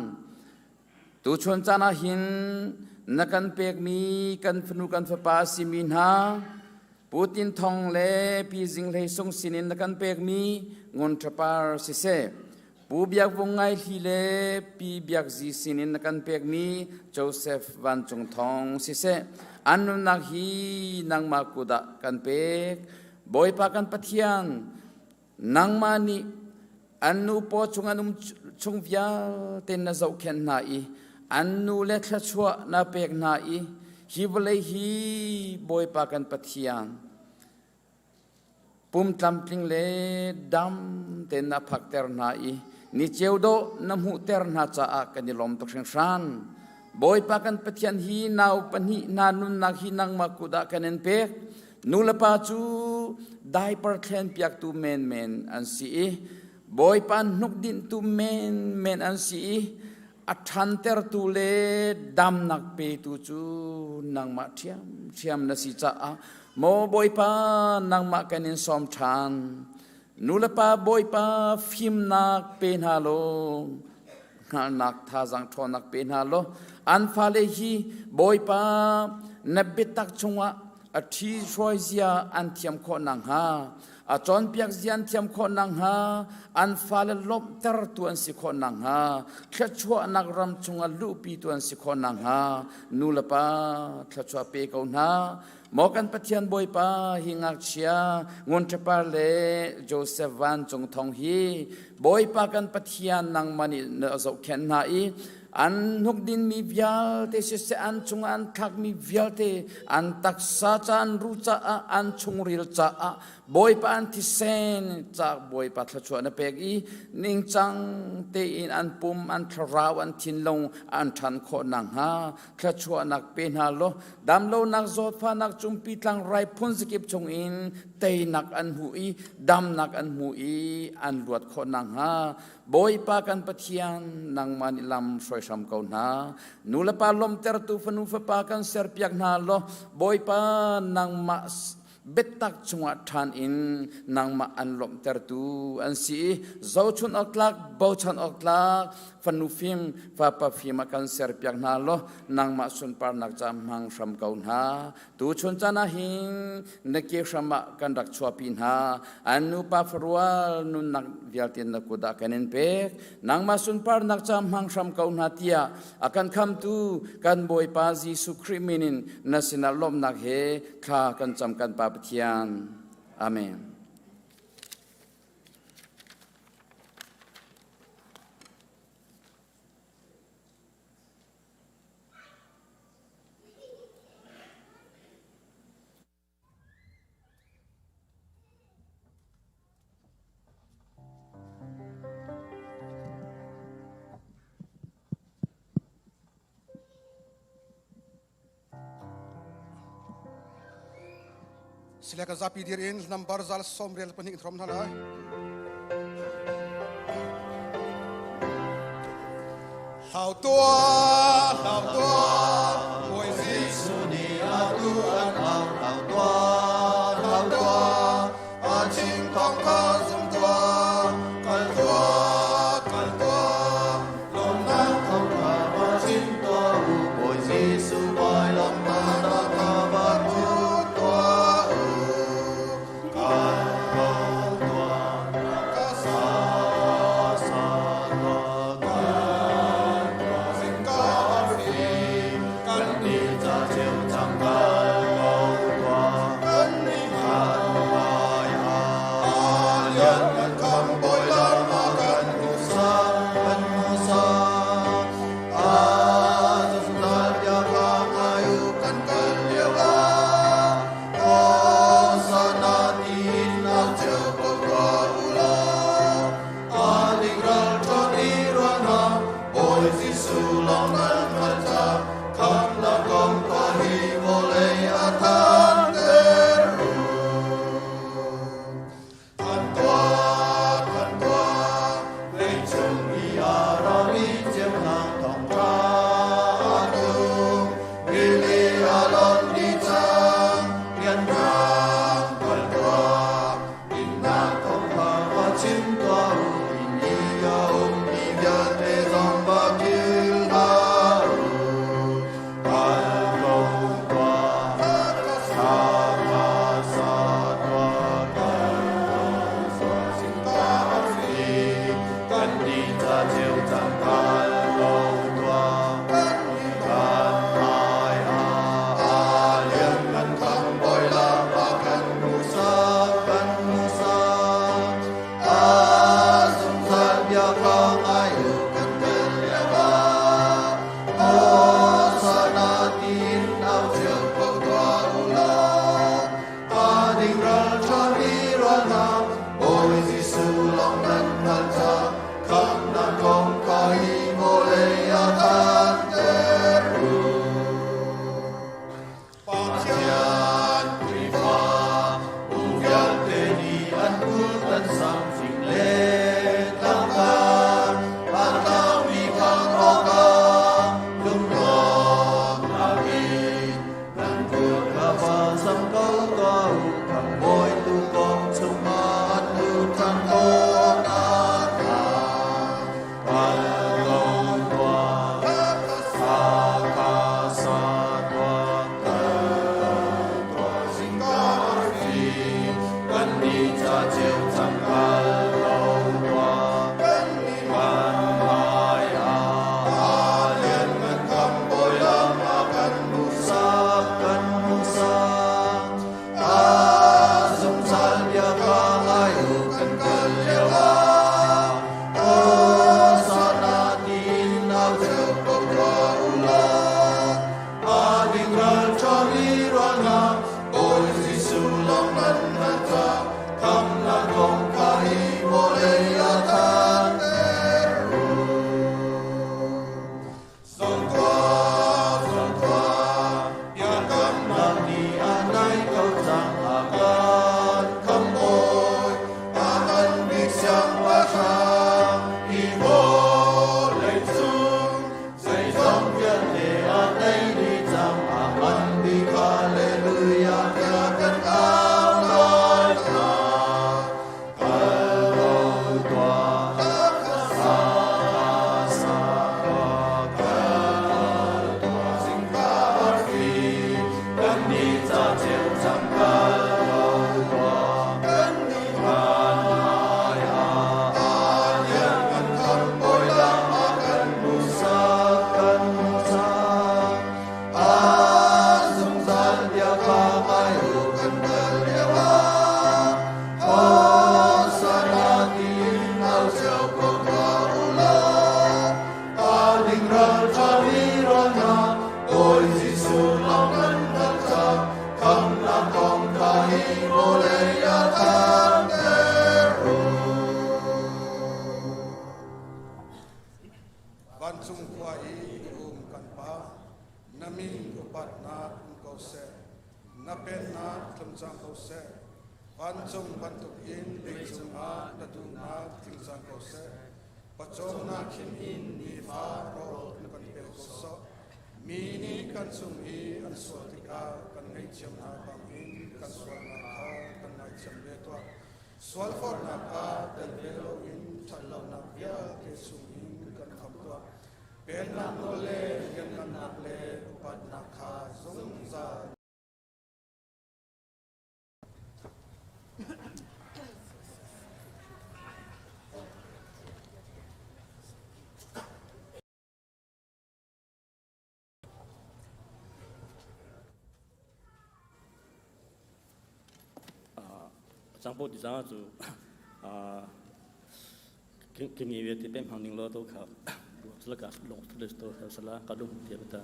ตูชวนจานาหินนักันเปียกมีกันฟนูกันฟปาสิมินฮาปูตินทองเล่ปีจิงเลยทรงสินินนักันเปียกมีงนทปาร์สิเซปูเบียกวงไงทีเล่ปีเบียกจีสินินนักันเปียกมีโจเซฟวันจงทองสิเซอันนุนักฮีนังมากุดะกันเปียกบอยปากันปะเทียนนังมานีอันนูปอชงอันุมชงวิาเตนนาเจ้าเข็นนาอีอันนูเล็กชัวนาเปียกนาอีฮิบเลยฮีบอยปากันปะเทียนปุ่มตำปลิงเลดำเตนพักเตอร์นาอีนิเจวโดน้ำหูเตอร์นาจ้ากันยิลมตกเชิงชันบอยปากันปะเทียนฮีนาวปนีนานุนนักฮีนังมากุดะกันเนเปกนูละปาจูได้ปาร์เคนเปียกตูเมนอันซีบอยปานนุกดินตูเมนอันซีอัฐันเตอร์ตูเลดำนักเปตูจูนังมาเทียมนาสิจ้าโมบอยปานังมากันอินสอมทานนูละปาบอยปาฟิมนักเป็นฮาโลนักท่าจังทอนักเป็นฮาโลอันฟาเลฮีบอยปานบเบตักชงวะอธิช่วยเสียอันเทียมโคนังฮาอาจอนเปียกเสียนเทียมโคนังฮาอันฟาเลลบเตอร์ตัวอันสิโคนังฮาแค่ชั่วนักรำชงลูปีตัวอันสิโคนังฮานูละปาแค่ชั่วเปกเอานาหมอกันปะเทียนบอยปาหิงักเชียงวนจะปาเลโจเซฟวันจงทองฮีบอยปากันปะเทียนนางมันเนอเจ้าเข็นนาอีอันนุกดินมีวิลเตเสอันชงอันทักมีวิลเตอันตักษาจานรู้จักอันชงริลจักบอยปานที่เซนจากบอยปัทชวนเปกีนิงจังเตอินอันปุ่มอันทราวอันทินลงอันทันโคนังฮาขชวนักเป็นฮาโลดำโลนักโจดฟ้านักจุมปีตังไรพุนสกิบชงอินเตนักอันหูอีดำนักอันหูอีอันลวดโคนังฮาบอยปากันปะเทียนนางมานิลำสวยสำเกานานูละปาลมเตอร์ตูฟนูฟปากันเสือเปียกนาโลบอยปานางมา เบ็ดตักชงทานอินนางมาอันลมเตอร์ตูอันสีเจ้าชุนออกลักเบาชันออกลักฟันนูฟิมฟาปาฟิมากันเสียร์เปียกนาโลนางมาสุนปาร์นักจามหังชมเกาหาตูชนจานาหิงนักเกี่ยวชมากันดักชัวปินหาอันนูปาฟรัวนุนักเดียลตินนักกุดากันเนเปกนางมาสุนปาร์นักจามหังชมเกาหาเตียอากันคำตูกันบอยปาจีสุคริมินินนัสินาลมนักเฮข้ากันจำกันปาปเทียนอาเมนSila zapi dirin nambar zal somrel panik throm thalai hau tua oi Giêsu ni tu an hau tua a ching tong ka zum tua kal tua lom na thong ka ba ching tua oi Giêsu bai lam na ka ba tu Ah Van chung kwa I kan pa namin upat na kau se na pen na tlum chang kau se van chung van tuk in dik chung a na tu na ting chang kau se pachom na khin in ni fa ro na kan pe ko so mi ni kan chung I an so ti ka kan ngai chem na bang in kan so na ka kan ngai chem le to swal for na ka del velo in thalo na ya ke chung in kan kham to pen na no le yan na le upat na kha zung za张波的张主kinh nghiệm về thì bên hàng ninh lo đâu khảo rất là lồng rất là tốt rất là cả đúng thì bây giờ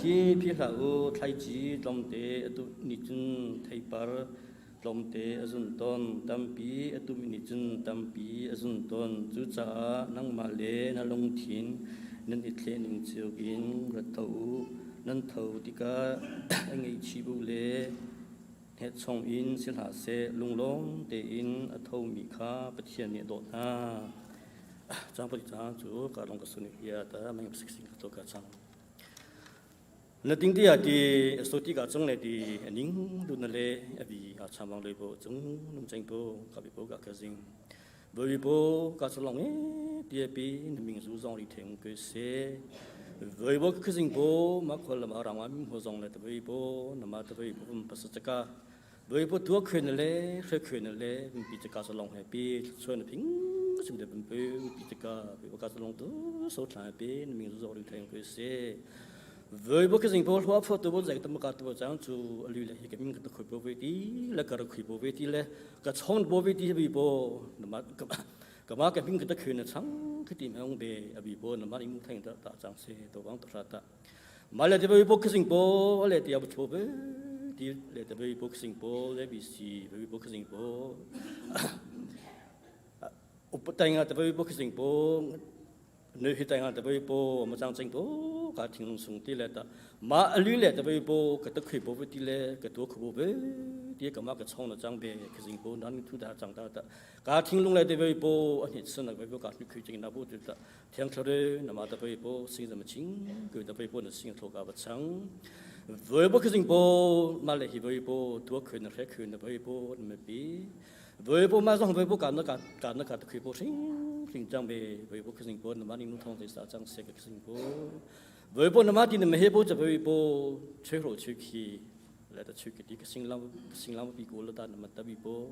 khi phía hậu thay chỉ lòng tế tu nị chân thay par lòng tế azun ton tam pi tu nị chân tam pi azun ton chu cha nang ma le na long thin nên ít lên những chiều in rất thấu nên thấu thì cả anh ấy chỉ bu le hết song in xin hạ sẽ lung long tế in thấu mi kha bất thiện nhiệt độ ha trang bậc trang chủ cả lòng cái số này ta mình học sinh cái cả trang nó tính thì số tí cả trong này thì những đôi này là vì họ tham vọng lấy bộ chúng nông dân bộ cả bị bộ cả cái gì bởi vì bộ cả số lòng ấy thì bị mình rủ dòng đi theo cái xe với bộ cái gì bộ mà còn là mà làm ăn hồ dòng này thì với bộ nằm ở với bộ bắt sát cả với bộ tua khuyên này mình bị cả số lòng hay bị xuân là phình chúng ta bị cả số lòng đó số lại bị mình rủ dòng đi theo cái xe với bố cái gì bố hoa phật bố dạy tâm cả bố chẳng chú lưu lại cái mình cái khối bố về tí là cái khối bố về tí là cái chọn bố về tí vì bố mà cái mình cái khối nó chẳng cái tìm ông để vì bố nó mà mình thành ra ta chẳng sẽ tổ vắng tổ ra ta mà là vì bố cái gì bố là thì bố về thì là vì bố cái gì bố là vì gì vì bố cái gì bố tại ngã vì bố cái gì bố nơi hiện tại ngã vì bố mà chẳng bố cả thiên sung tí lệ ta mà lưu lệ ta với bố cái tất khởi bố với tí lệ cái tổ khởi bố với tí cái mà cái chong nó chẳng về cái gì bố nên thu đã chẳng ta cả thiên lung lệ ta với bố anh hết sân là với bố cả cái khởi trình nào bố ta thiên thờ đấy nằm ta với bố sinh ra mà chính cái ta với bố là sinh thổ cả vật sáng với bố cái gì bố mà lại với bố tổ khởi nó sẽ khởi nó với bố mà bị với bố mà trong với bố cả nó khởi bố sinh chẳng về với bố cái gì bố nằm đi nung thong thì sao chẳng sẽ cái gì bố với bố nằm đi nằm hết bốจะvới bố chơi hồ chơi khí là ta chơi cái cái sinh làm bị cố là ta nằm ta bị bố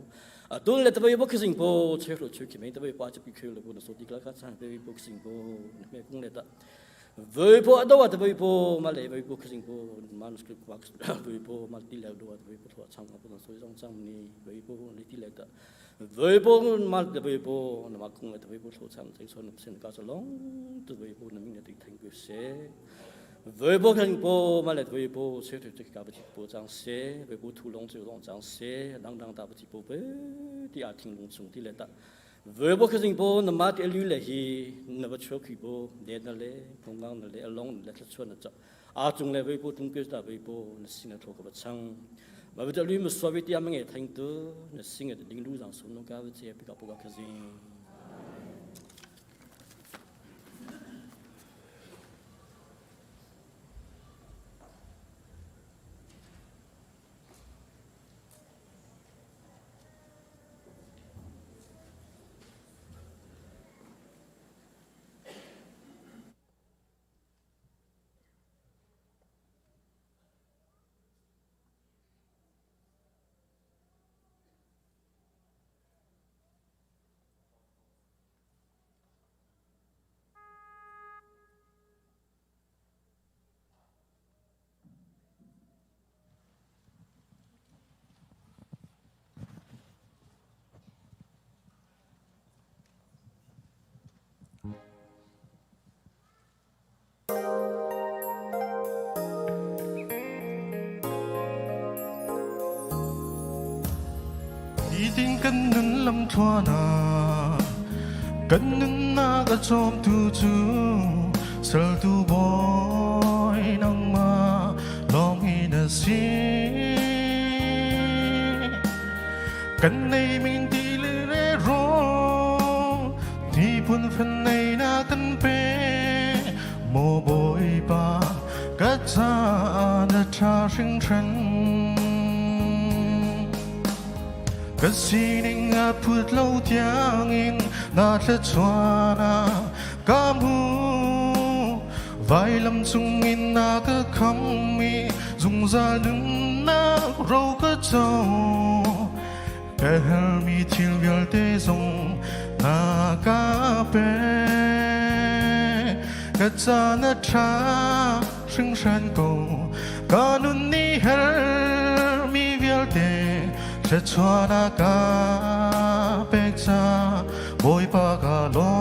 tôi là ta với bố cái sinh bố chơi hồ chơi khí mấy ta với bốจะbị khơi là bố nó số đi các sang với bố cái sinh bố mẹ cũng là ta với bố đâu ta với bố mà lại với bố cái sinh bố mà nó cứ quạt với bố mà đi leo đâu với bố thua sang bố nó số trong sang này với bố lấy đi leo ta với bố mà với bố nó mà cũng là với bố thua sang thành số nó sinh cả số long từ với bố nó mình là thành cái xe với bố cái bố mà lại với bố sẽ được cái cái bố trang xe với bố thu long chịu long trang xe đang ta cái bố với thì à thiên long sung thì lại ta với bố cái bố nó mà thì lưu lại thì nó bắt chước cái bố để nó lấy công ngang nó lấy long lấy chuột nó chọn chung lại với bố chung cái ta với bố nó xin nó thuộc cái trang mà bây giờ lưu một số việc thì mình nghe thành tứ nó xin cái đỉnh lưu rằng xuống nó cái gì bị gặp bố cái gì tin cần nâng lâm thoa na cần nâng na cả chom tu chu sel tu boy nang ma long in a sea cần này mình đi lê rong đi buồn phần này na cần pe mồ bội ba cả cha na cha sinh trần cái gì nên ngã phút lâu tiếng in na sẽ xóa na cảm hú vài lâm dung in na cứ khăm mi dùng ra đứng na râu cứ trâu cái hel mi thiêu vial tê dùng na cá bé cái cha na cha sinh sản cầu cả nun ni hel mi vial tê sẽ cho na cá bé cha bồi ba cả lo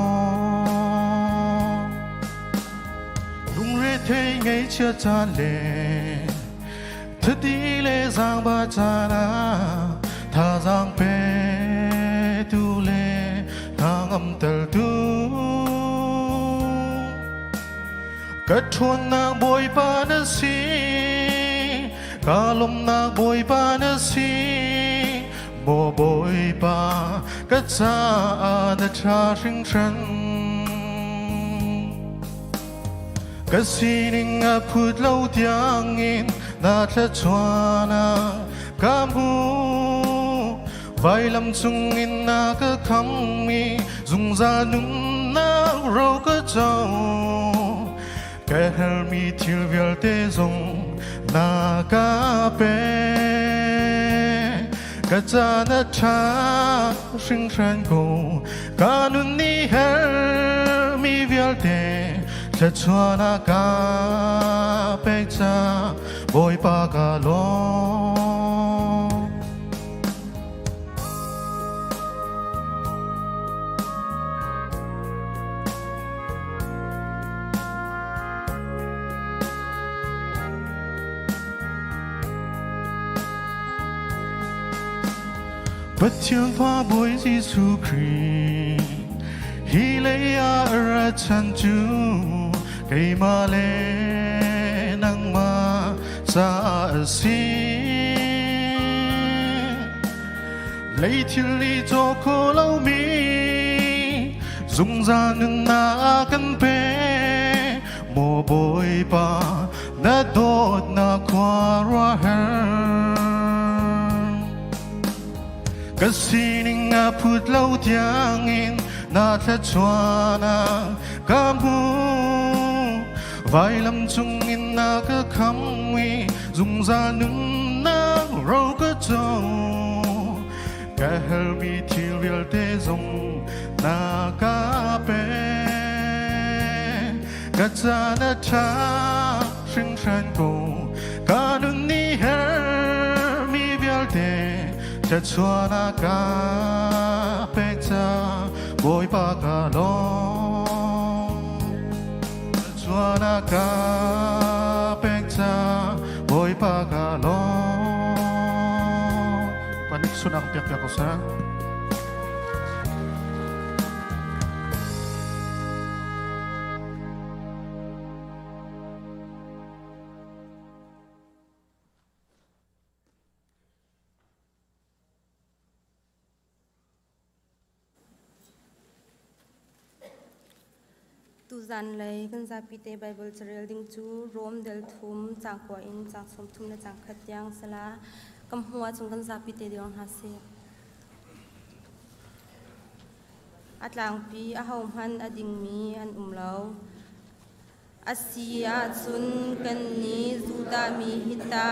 lung rê thế ngay chưa cha lệ thật đi lệ giang ba cha na tha giang bé tu lệ thang âm tel tu cất chuồn na bồi ba na si cả lom na bồi ba na si mồ bồi ba cất cha na cha sinh trần cái gì nên ngã phút lâu tiếng in na cha choa na cảm hú vài lâm dung in na cứ khăm mi dùng ra nung na râu cứ trâu cái hel mi thiêu vial tê dùng na cá bé cái cha na cha sinh sản cầu cả nun ni hel mi vial tê sẽ cho na cá bé cha bồi ba cả lo bất thiên pha bối Giêsu Christ hi lấy ra chân chú cây ma lê nang ma sa si lấy thiên lý cho cô lâu mi dùng ra nâng na căn pe mồ bồi ba na đốt na qua ra her cái gì nên ngã phút lâu tiếng in na sẽ choa na cảm hú vài lâm dung in na cứ khăm mi dùng ra nung na râu cứ trâu cái hel mi thiêu vial tê dùng na cá bé cái cha na cha sinh sản cầu cả nun ni hel mi vial tê sẽ cho na cá bé cha bồi ba cả lo cho na cá bé cha bồi ba cả lo panik sunak piak piak kosa tu zan lấy kan za pi te Bible charel ding chu rom del thum chang kwa in chang som thum na chang khat yang sala kam huwa chung kan za pi te diong ha se atlang pi a hom han ading mi an umlo asia chun kan ni zuda mi hita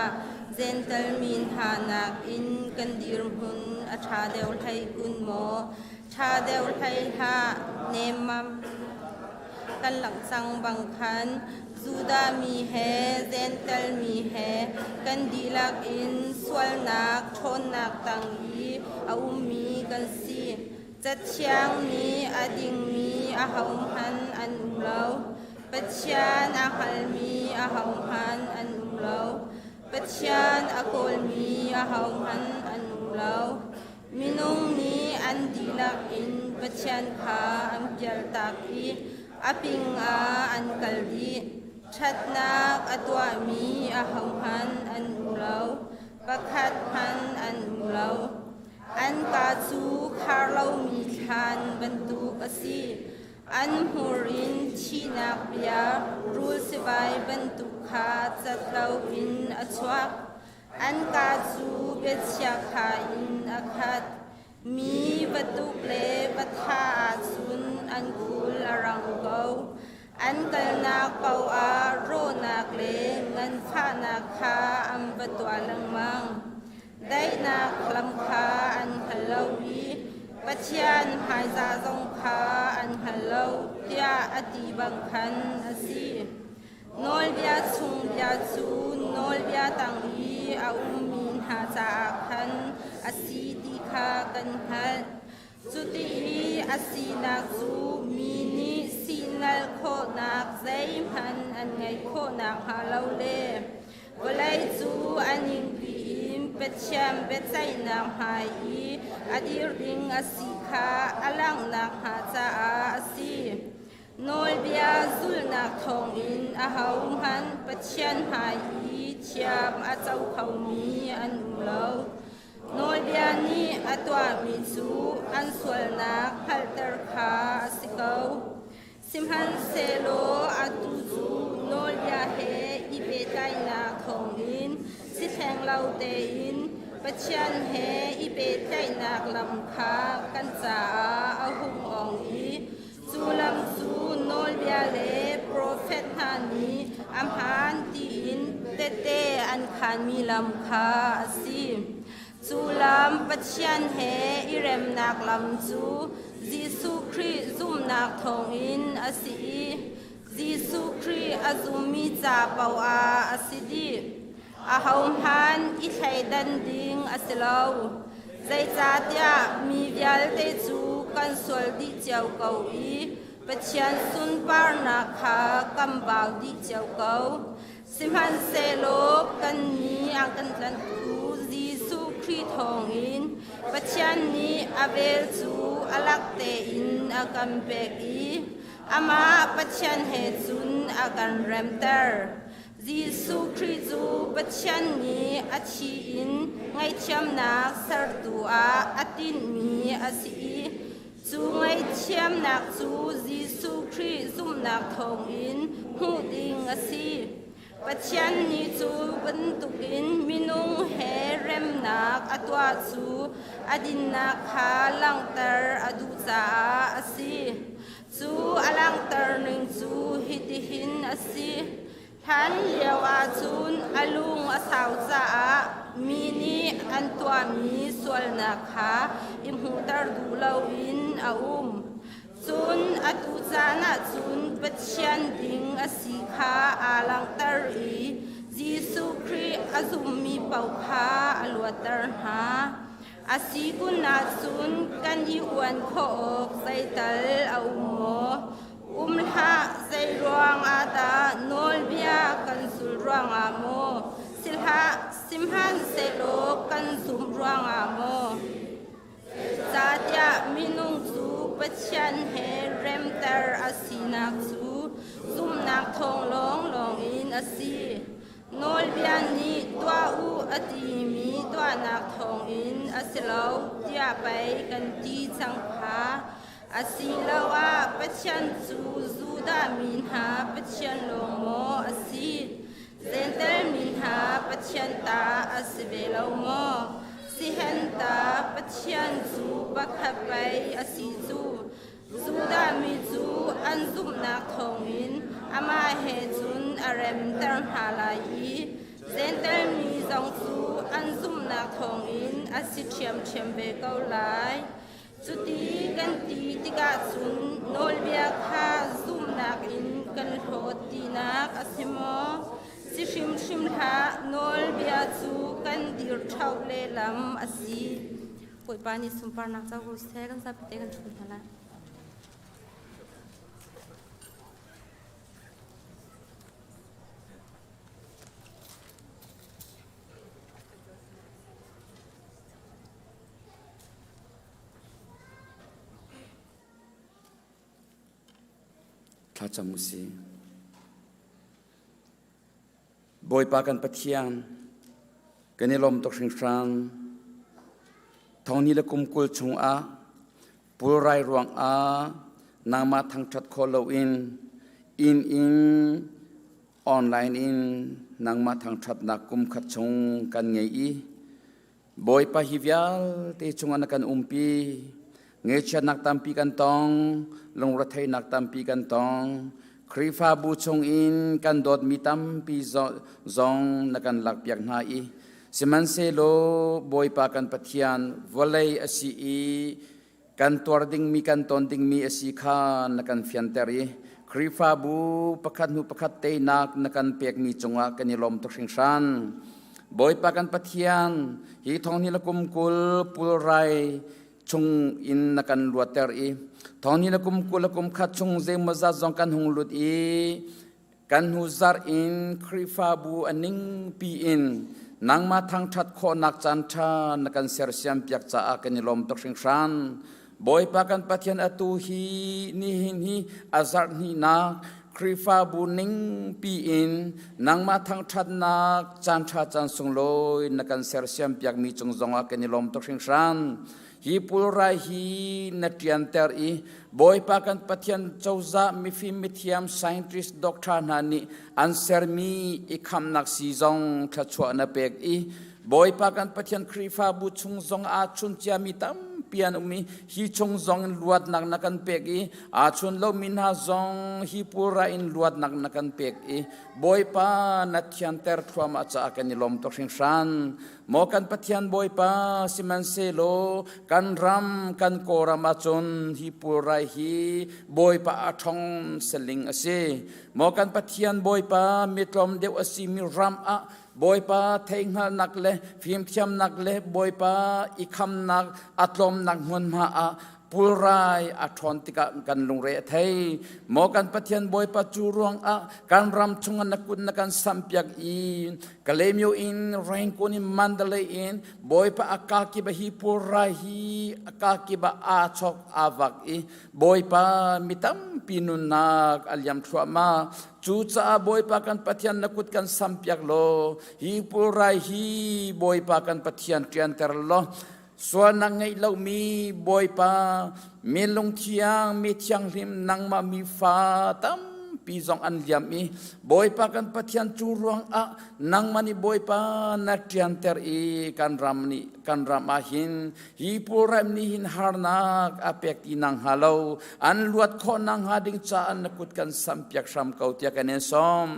zental min hanak in kan dir hun a tha deul hai kun mo tha deul hai ha nemam kan lang sang bang khan zuda mi he zental mi he kan dilak in swal nak thon nak tang yi a mi kan si chat chiang mi ading mi a haum han an umlo pathian a hal mi a haum han an umlo pathian a kol mi a haum han an umlo มินุงนี้อันดีลักอินปัจจันขาอันเจลตักอีอปิงอาอันกัลดีชัดนักอตัวมีอาหงหันอันอุเลาประคัดหันอันอุเลาอันกาจูคาเรามีทานบรรทุกสีอันหูรินชีนักเบียรูสบายบรรทุกขาจัดเราอินอชวักอันกาจูเบชยาขาอินอาคัดมีวัตถุเลวัฏาสุนอันคุลรังเกาอันกัลนาเกาอาโรนักเลเงินฟ้านาคาอัมบตัวลังมังได้นาคลำคาอันฮัลโลวีปัจจันหายซาทรงคาอันฮัลโลเตียอดีบังคันอสีโนลเบียซุงเบียจูโนลเบียตังอีอาอุมินหาจาคันอสีติคากันฮัลสุติอสีนักจูมีนิสินัลโคนักใจมันอันไงโคนักฮาเลาเลวลัยจูอันยิงปีมเป็ดแชมเป็ดใจนักหายอดีริงอสีคาอลังนักหาจาอสีโนลเบียซุลนักทองอินอาหามันเป็ดแชนหายเชียมอาเจ้าเขามีอันอุเลาโนเดียนี้อตัวมีจูอันสวลนักฮัลเตอร์คาสิเกาสิมฮันเซโลอตุจูโนเดียเฮอีเบตายนักทองอินสิแทงเราเตอินปัจจันเฮอีเบตายนักลำคากันจาอาหุงอองอีจูลำจูโนเดียเลโปรเฟตฮานีอัมฮันตีอินเตเตอันขันมีลำคาสิจูลำปัจจันเฮอิเรมนักลำจูยิสุครีซุมนักทองอินอสียิสุครีอาซุมิจาเปาอาอสิดีอาหงฮันอิไทดันดิงอสิลาวใจจาตยามีวิลเตจูกันสวลดิเจ้าเกาอีปัจจันสุนปาร์นาคากัมบาวดิเจ้าเกาสิมฮันเซโลกันนี้อังกันลันคูยิสุครีทองอินปัจจันนี้อาเบลจูอลักเตอินอากัมเบกีอามาปัจจันเฮจุนอากันเรมเตอร์ยิสุครีจูปัจจันนี้อาชีอินไงเชื่อมนักสรตูอาอตินมีอาศีจูไงเชื่อมนักจูยิสุครีซุมนักทองอินหูดิงอาศีปัจจันนี้จูบรรทุกอินมินุงเฮเรมนักอตัวจูอดินนักขาลังเตอร์อดูจาอาศีจูอลังเตอร์หนึ่งจูฮิติหินอาศีท่านเลียวอาจูนอลุงอาสาวจามีนี้อันตัวมีส่วนนักขาอิมหูตรดูเลาอินอาจูนอตุจานะจูนปัจจันดิงอสีขาอาลังตรียิสุครีอาซุมมีเป่าคาอลวตรหาอาศีกุนาจูนกันยีอวนโคอกใจตัลอาอุโมลาใจรวงอาตาโนลเบียกันสุรวงอาโมสิลหาสิมฮันเซโลกันสุมรวงอาโมจาตยามินุงจูปัจจันเฮเรมเตอร์อาศีนักจูซุมนักทองลองอินอาศีโนลเบียนีตัวอูอดีมีตัวนักทองอินอาศีเลวเตียไปกันตีจังพาอาศีเลวอาปัจจันจูดามินหาปัจจันลงโมอาศีเซนเตอร์มินหาปัจจันตาอาศีเบลโมสิเห็นตาปัจจันจูบักขับไปอาศีจูดามิจูอันซุมนักทองอินอามาเฮจุนอารมเตอร์ฮาลายีเซนเตอร์มีจงจูอันซุมนักทองอินอาศีเชียมเบเกาไลจุดที่กันตีติกาจุนโนลเบียคาซุมนักอินกันโหตีนักอาศีโมสิชิมหาโนลเบียจูกันดิรชาวเลลัมอาศีป่วยปานิสุมปานักเจ้ากุศลกันสับเตกันชุนทละ ทาจมุสีบอยปากันปะเทียนกันในลมตกสิงครานทองนี้ละกุมกุลชงอาปุไรรวงอานามาทางชัดโคโลอินออนไลน์นางมาทางชัดนักกุมขัดชงกันไงอีบอยปาฮิวิลที่ชงอนักันปีเงชนักตามปีกันตองลงรัฐไทยนักตามปีกันตองครีฟาบูชงกันโดดมีตามปีซองนักันหลักเปียกนาอีสิมันเซโลบอยปากันปะเทียนวลัยอสีกันตัวดิ่งมีกันตอนดิ่งมีอสีคานักันเฟียนเตอรีครีฟาบูประคัดหูประคัดเตนักนักันเปียกมีจงอากันนิลมตกสิงชันบอยปากันปะเทียนฮีทองนิลกุมกุลปุลไรชงนักันลวดเตอรีทองนิลกุมกุลกุมขัดชงเซมซาจงกันหงลุดกันหูซาร์ครีฟาบูอันนิงปีนางมาทางชัดโคนักจันทานักันเสียร์เสียมเปียกจ้ากันนิลมตกสิงชันบอยปากันปะเทียนอตูฮีนี่หินฮีอาซาร์ฮีนักครีฟาบูนิงปีนางมาทางชัดนักจันทาจันทรงลอยนักันเสียร์เสียมเปียกมีจงจงกันนิลมตกสิงชันฮีปุลไรฮีนัดยันเตอร์บอยปากันปะเทียนเจ้าจ้ามีฟิมิทิมไซน์ทริสด็อกทานานีอันเซอร์มีอีคำนักซีจงทัชวนาเปกบอยปากันปะเทียนครีฟาบูชงจงอาชุนเจียมีตั้มเปียนฮีชงจงลวดนักกันเปกอาชุนโลมินฮาจงฮีปุระอินลวดนักกันเปกบอยปานัดยันเตอร์ทวามาจากกันนิลมตกสิงชันมอกันปะเทียนบอยปาสิมันเซโลกันรำกันโกรามาจนฮีปุระฮีบอยปาอาทองสลิงอเซมอกันปะเทียนบอยปามิตรมเดวอสิมิรำอะบอยปาเทงหานักเลฟิมเทียมนักเลบอยปาอีคำนักอัตลมนักมวลมาอะปุรายอัทอนติกันลงเรไทยมอกันปะเทียนบอยปาจูรวงอะการรำชงนักกุนนักกันสัมเปียกกะเลมิโอแรงกุนิมันดเลบอยปาอากากิบะฮีปุรายฮีอากากิบะอาชอกอาวักบอยปามิตัมปินุนักอัลยัมทวามาจูจ้าบอยปากันปะเทียนนักกุดกันสัมเปียกโลฮีปุรายฮีบอยปากันปะเทียนเทียนเตอร์โลส่วนนางไงเรามีบอยปามีลงเทียงมีเทียงริมนางมามีฟ้าตั้มปีจงอันยามีบอยปากันปะเทียนจูรวงอะนางมันนี่บอยปานักเทียนเตอร์กันรำนี่กันรำอาหินฮีปุรามนี่หินฮาร์นักอาเปกตีนางฮาโลอันลวดขอนางฮาดิงจาอันนักกุดกันสัมเปียกสัมเกาเตียกันเนซอม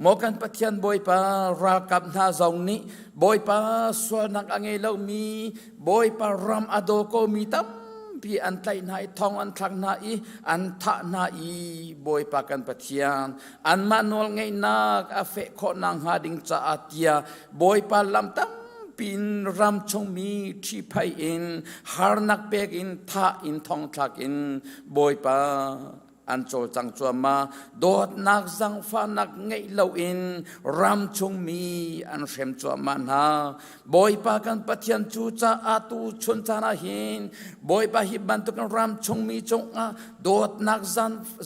มอกันปะเทียนบอยปารากับนาจงนี้บอยปาสวนักอังเอลมีบอยปารำอโดโกมีตั้มปีอันไตนายทองอันทักนาอันทะนาบอยปากันปะเทียนอันมานวลไงนักอาเฟขอนางฮาดิงจ่าอาเตียบอยปาลำตั้มปินรำชงมีที่ไพฮาร์นักเปกทะทองทักบอยปาอันโจจังจัวมาโดดนักสังฟ้านักไงเลวรำชงมีอันเชมจัวมานาบอยปากันปะเทียนจูจ้าอาตูชนจานาหินบอยปาฮิบันตุกันรำชงมีจงอาโดดนัก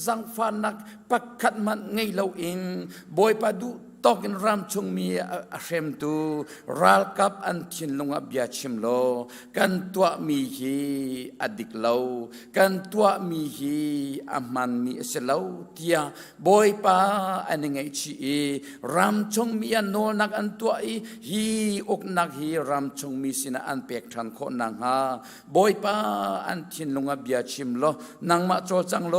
สังฟ้านักปักขัดมันไงเลวบอยปาดูตอกินรำชงมีอาเชมตูรัลกับอันทินลงอับยาชิมโลกันตัวมีฮีอดิกโลกันตัวมีฮีอามันมีเสลาเตียบอยปาอันไงชีรำชงมีอันโนนักอันตัวฮีอกนักฮีรำชงมีสินะอันเปกทันโคนางฮาบอยปาอันทินลงอับยาชิมโลนางมาโจจังโล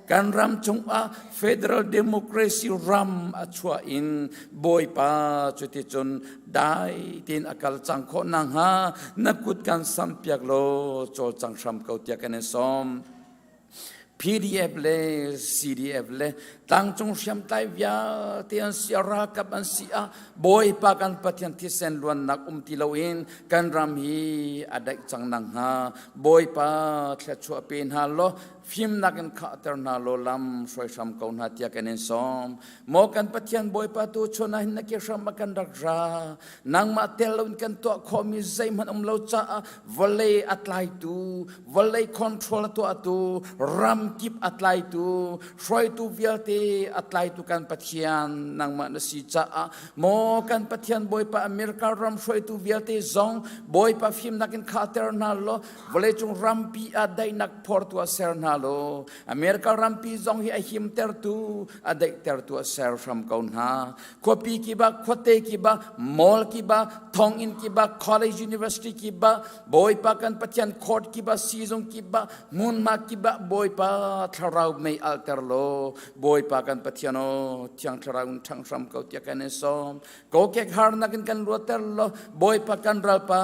กันรำชงอาเฟเดอรัลเดโมคราซีรำอัชัวบอยปาจุดที่จนได้ตินอากาศจังโคนางฮานักกุดกันสัมเปียกโลโจจังชัมเกาเตียกันเนซอม PDF เลย CDF เลยตั้งจงเชื่อมไตวิาเตียนเสียรักกับอันเสียบอยปากันปฏิญที่เซนล้วนนักติลาวินกันรำฮีอดัยจังนังฮาบอยปาเทชัวเป็นฮาโล ฟิมนักกันข้าเตอร์นาโลลัมสวยซ้ำเกาหน้าเตียกันเองซ้อมโมกันปะเทียนบอยปะตูชนหินนักเกี่ยวซ้ำมากันรักรานางมาเตลวินกันตัวคอมีใจมันเราจะวลเลยอัตไลตูวลเลยคอนโทรลตัวตูรัมกิบอัตไลตูสวยตูเวียลเตอัตไลตูกันปะเทียนนางมานสีจะโมกันปะเทียนบอยปะอเมริการัมสวยตูเวียลเตซองบอยปะฟิมนักกันข้าเตอร์นาโลวลเลยจงรัมปีอาได้นักพอร์ตัวเซอร์นาโลอเมริการัมปีซองฮิอาหิมเตอร์ตูอาได้เตอร์ตัวเซอร์ฟรัมเกาหน้าขวปีกีบะขวเตกีบะมอลกีบะทองอินกีบะคอลเลจยูนิเวอร์ซิตี้กีบะบอยปะกันปะเทียนคอร์ดกีบะซีซงกีบะมุนมากีบะบอยปะทาราวไม่อัลเตอร์โลบอยปะกันปะเทียนโอที่ยังทาราวทั้งฟรัมเกาเตียกันเนซอมโกเกกฮาร์นักกันรัวเตอร์โลบอยปะกันรัลปะ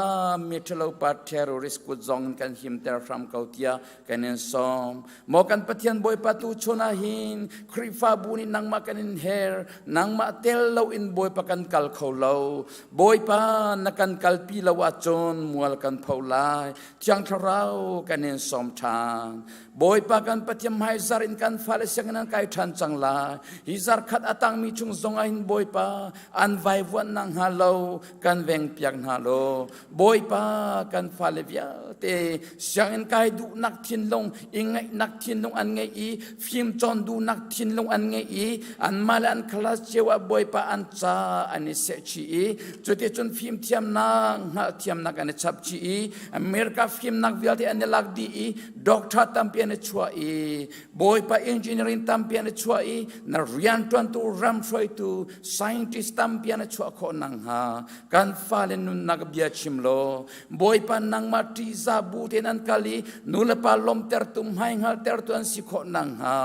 มิทโลปะเทอร์ริสกุซองกันหิมเตอร์ฟรัมเกาเตียกันเนซอมโมกันปะเทียนบอยปะตูชนาหินครีฟาบุนินังมากันอินเฮร์นังมาเตลโลอินบอยปะกันกัลเขาโลบอยปะนักกันกัลปีลาวาจนมัวกันเผาลายที่ยังทาราวกันเนซอมทางบอยปะกันปะเทียมไฮซารินกันฟาเลเซียงนั้นไกทันจังลาฮิซาร์ขัดอตังมีชุงซงอินบอยปะอันไววันนังฮาโลกันเวงเปียกฮาโลบอยปะกันฟาเลเวียเตเสียงอินไกดูนักทินลงอิงไงนักทินลงอันไงอีฟิมจอนดูนักทินลงอันไงอีอันมาลอันคลาสเจวะบอยปะอันจ้าอันนี้เสชีจุดที่จนฟิมเทียมนักฮะเทียมนักอันนี้ชับชีอเมริกาฟิมนักวิลที่อันนี้ลักดีด็อกเตอร์ตั้มเปียนชัวบอยปะอินจิเนียริงตั้มเปียนชัวนาเรียนตัวนตูรัมช่วยตูไซน์ติสตั้มเปียนชัวคนนังฮะการฟ้าเลนุนนักเบียชิมโลบอยปะนังมาทีซาบูเทนันกาลีนูเลปาลมเตอร์ตุมไฮฮัลเตอร์ตุอันสิคนนังฮะ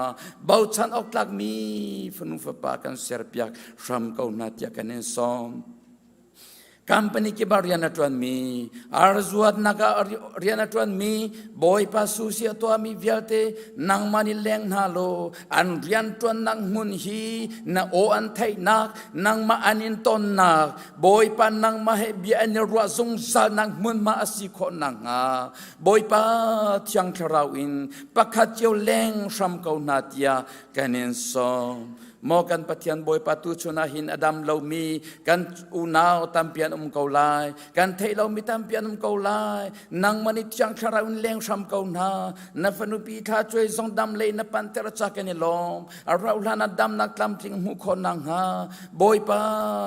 บ่าวชันออกลักมีฟนุฟปากันเสียเปียกรำเกาหน้าเตียกันเองซ้อมcompany ke bar riana tuan mi arzuat naga riana tuan mi boy pasusi to ami vialte nang mani leng halo an rian tuan nang mun hi na o an thai nak nang ma anin ton nak boy pa nang ma he bi an ro zung za nang mun ma asi kho nang a boy pa thiang tharau in pakhat chiu leng sham kau na tia kanen som mo kan pathian boy patu chuna hin adam lo mi kan unao tampian kau lai kan thei lo mi tampian kau lai nang mani chang thara un leng sham kau na na fanu pi tha choi zong dam le na pan ter cha kan lom arau lana dam nak lam ting hu khon nang ha boy pa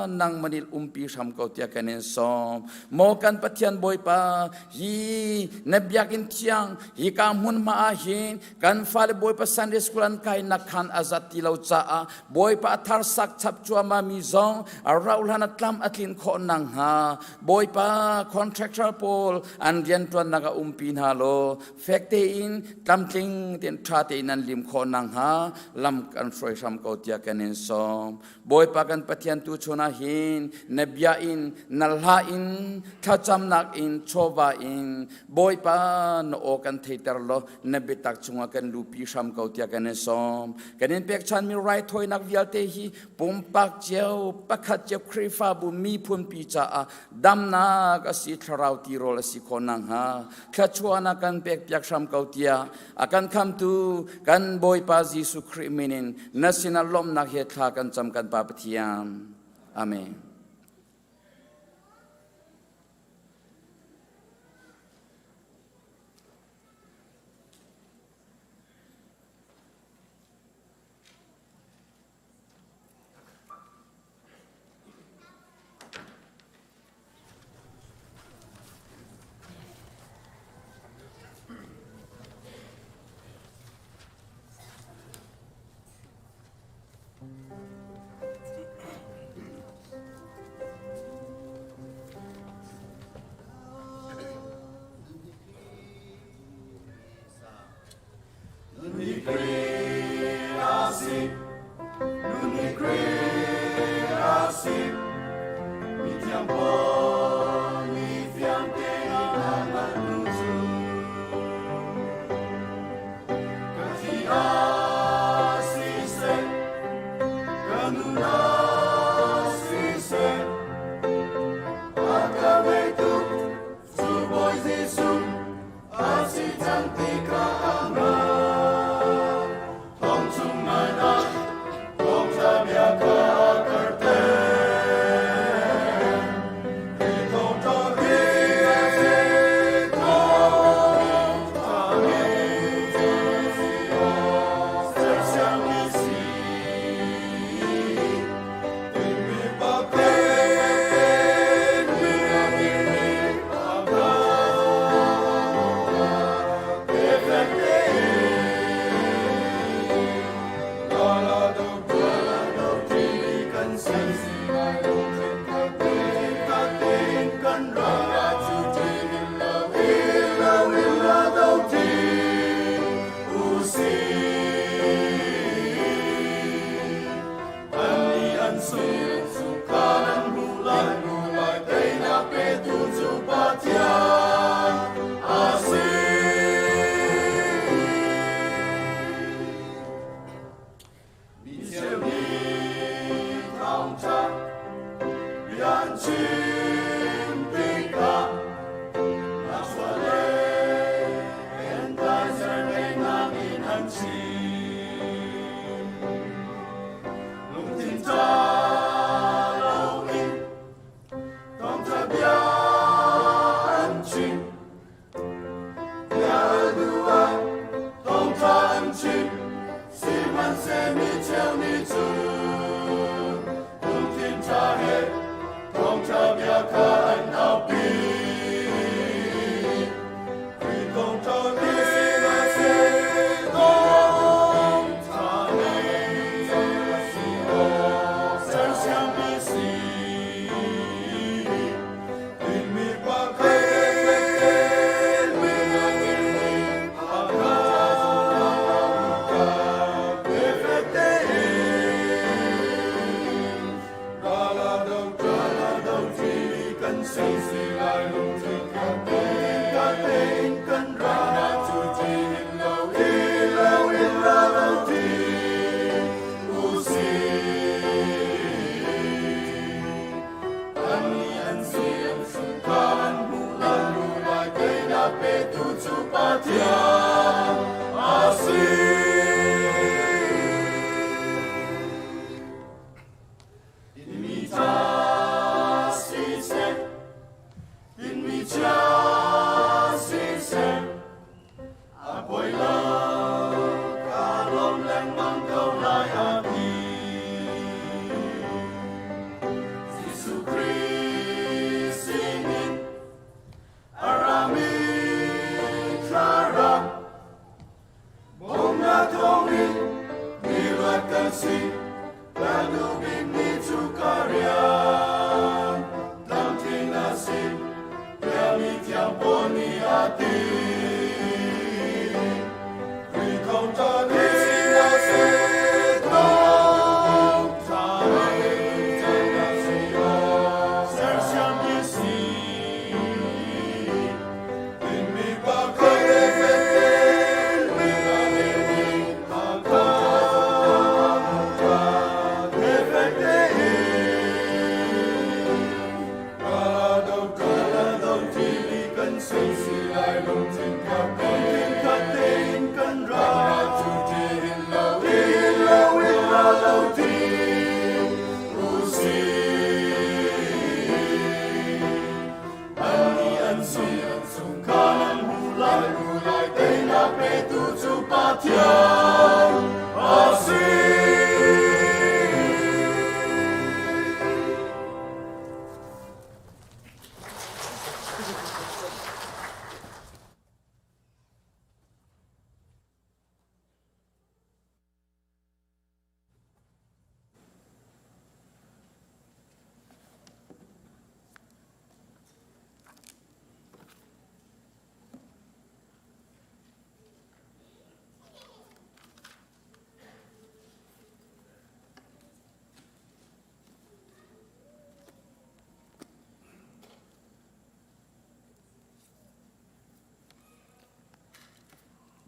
nang mani pi sham kau tia kan en som mo kan pathian boy pa hi na byakin thiang hi ka mun ma hin kan fal boy pa Sunday school an kai na khan azat ti lo cha boy pa thar sak chap chua ma mi zong arau lana tlam atlin kho nang ha boy pa contractual pol an rian tuan naga pin ha lo fakte in tamting ten tha te nan lim kho nang ha lam kan froi sam ko tia kan en som boy pa kan pathian tu chona hin nabia in nalha in thacham nak in choba in boy pa no o kan theater lo nabitak chunga kan lupi sam ko tia kan en som kan en pek chan mi right thoi nak vialte hi pumpak jeu pakhat je krifa bu mi phun pi cha dam na ka si tharau ti rol si khonang ha khachuana kan pek pyak sam kau tia akan kham tu kan boy pa Jesu Christ nasina lom nak he tha kan cham kan pa pathiam amen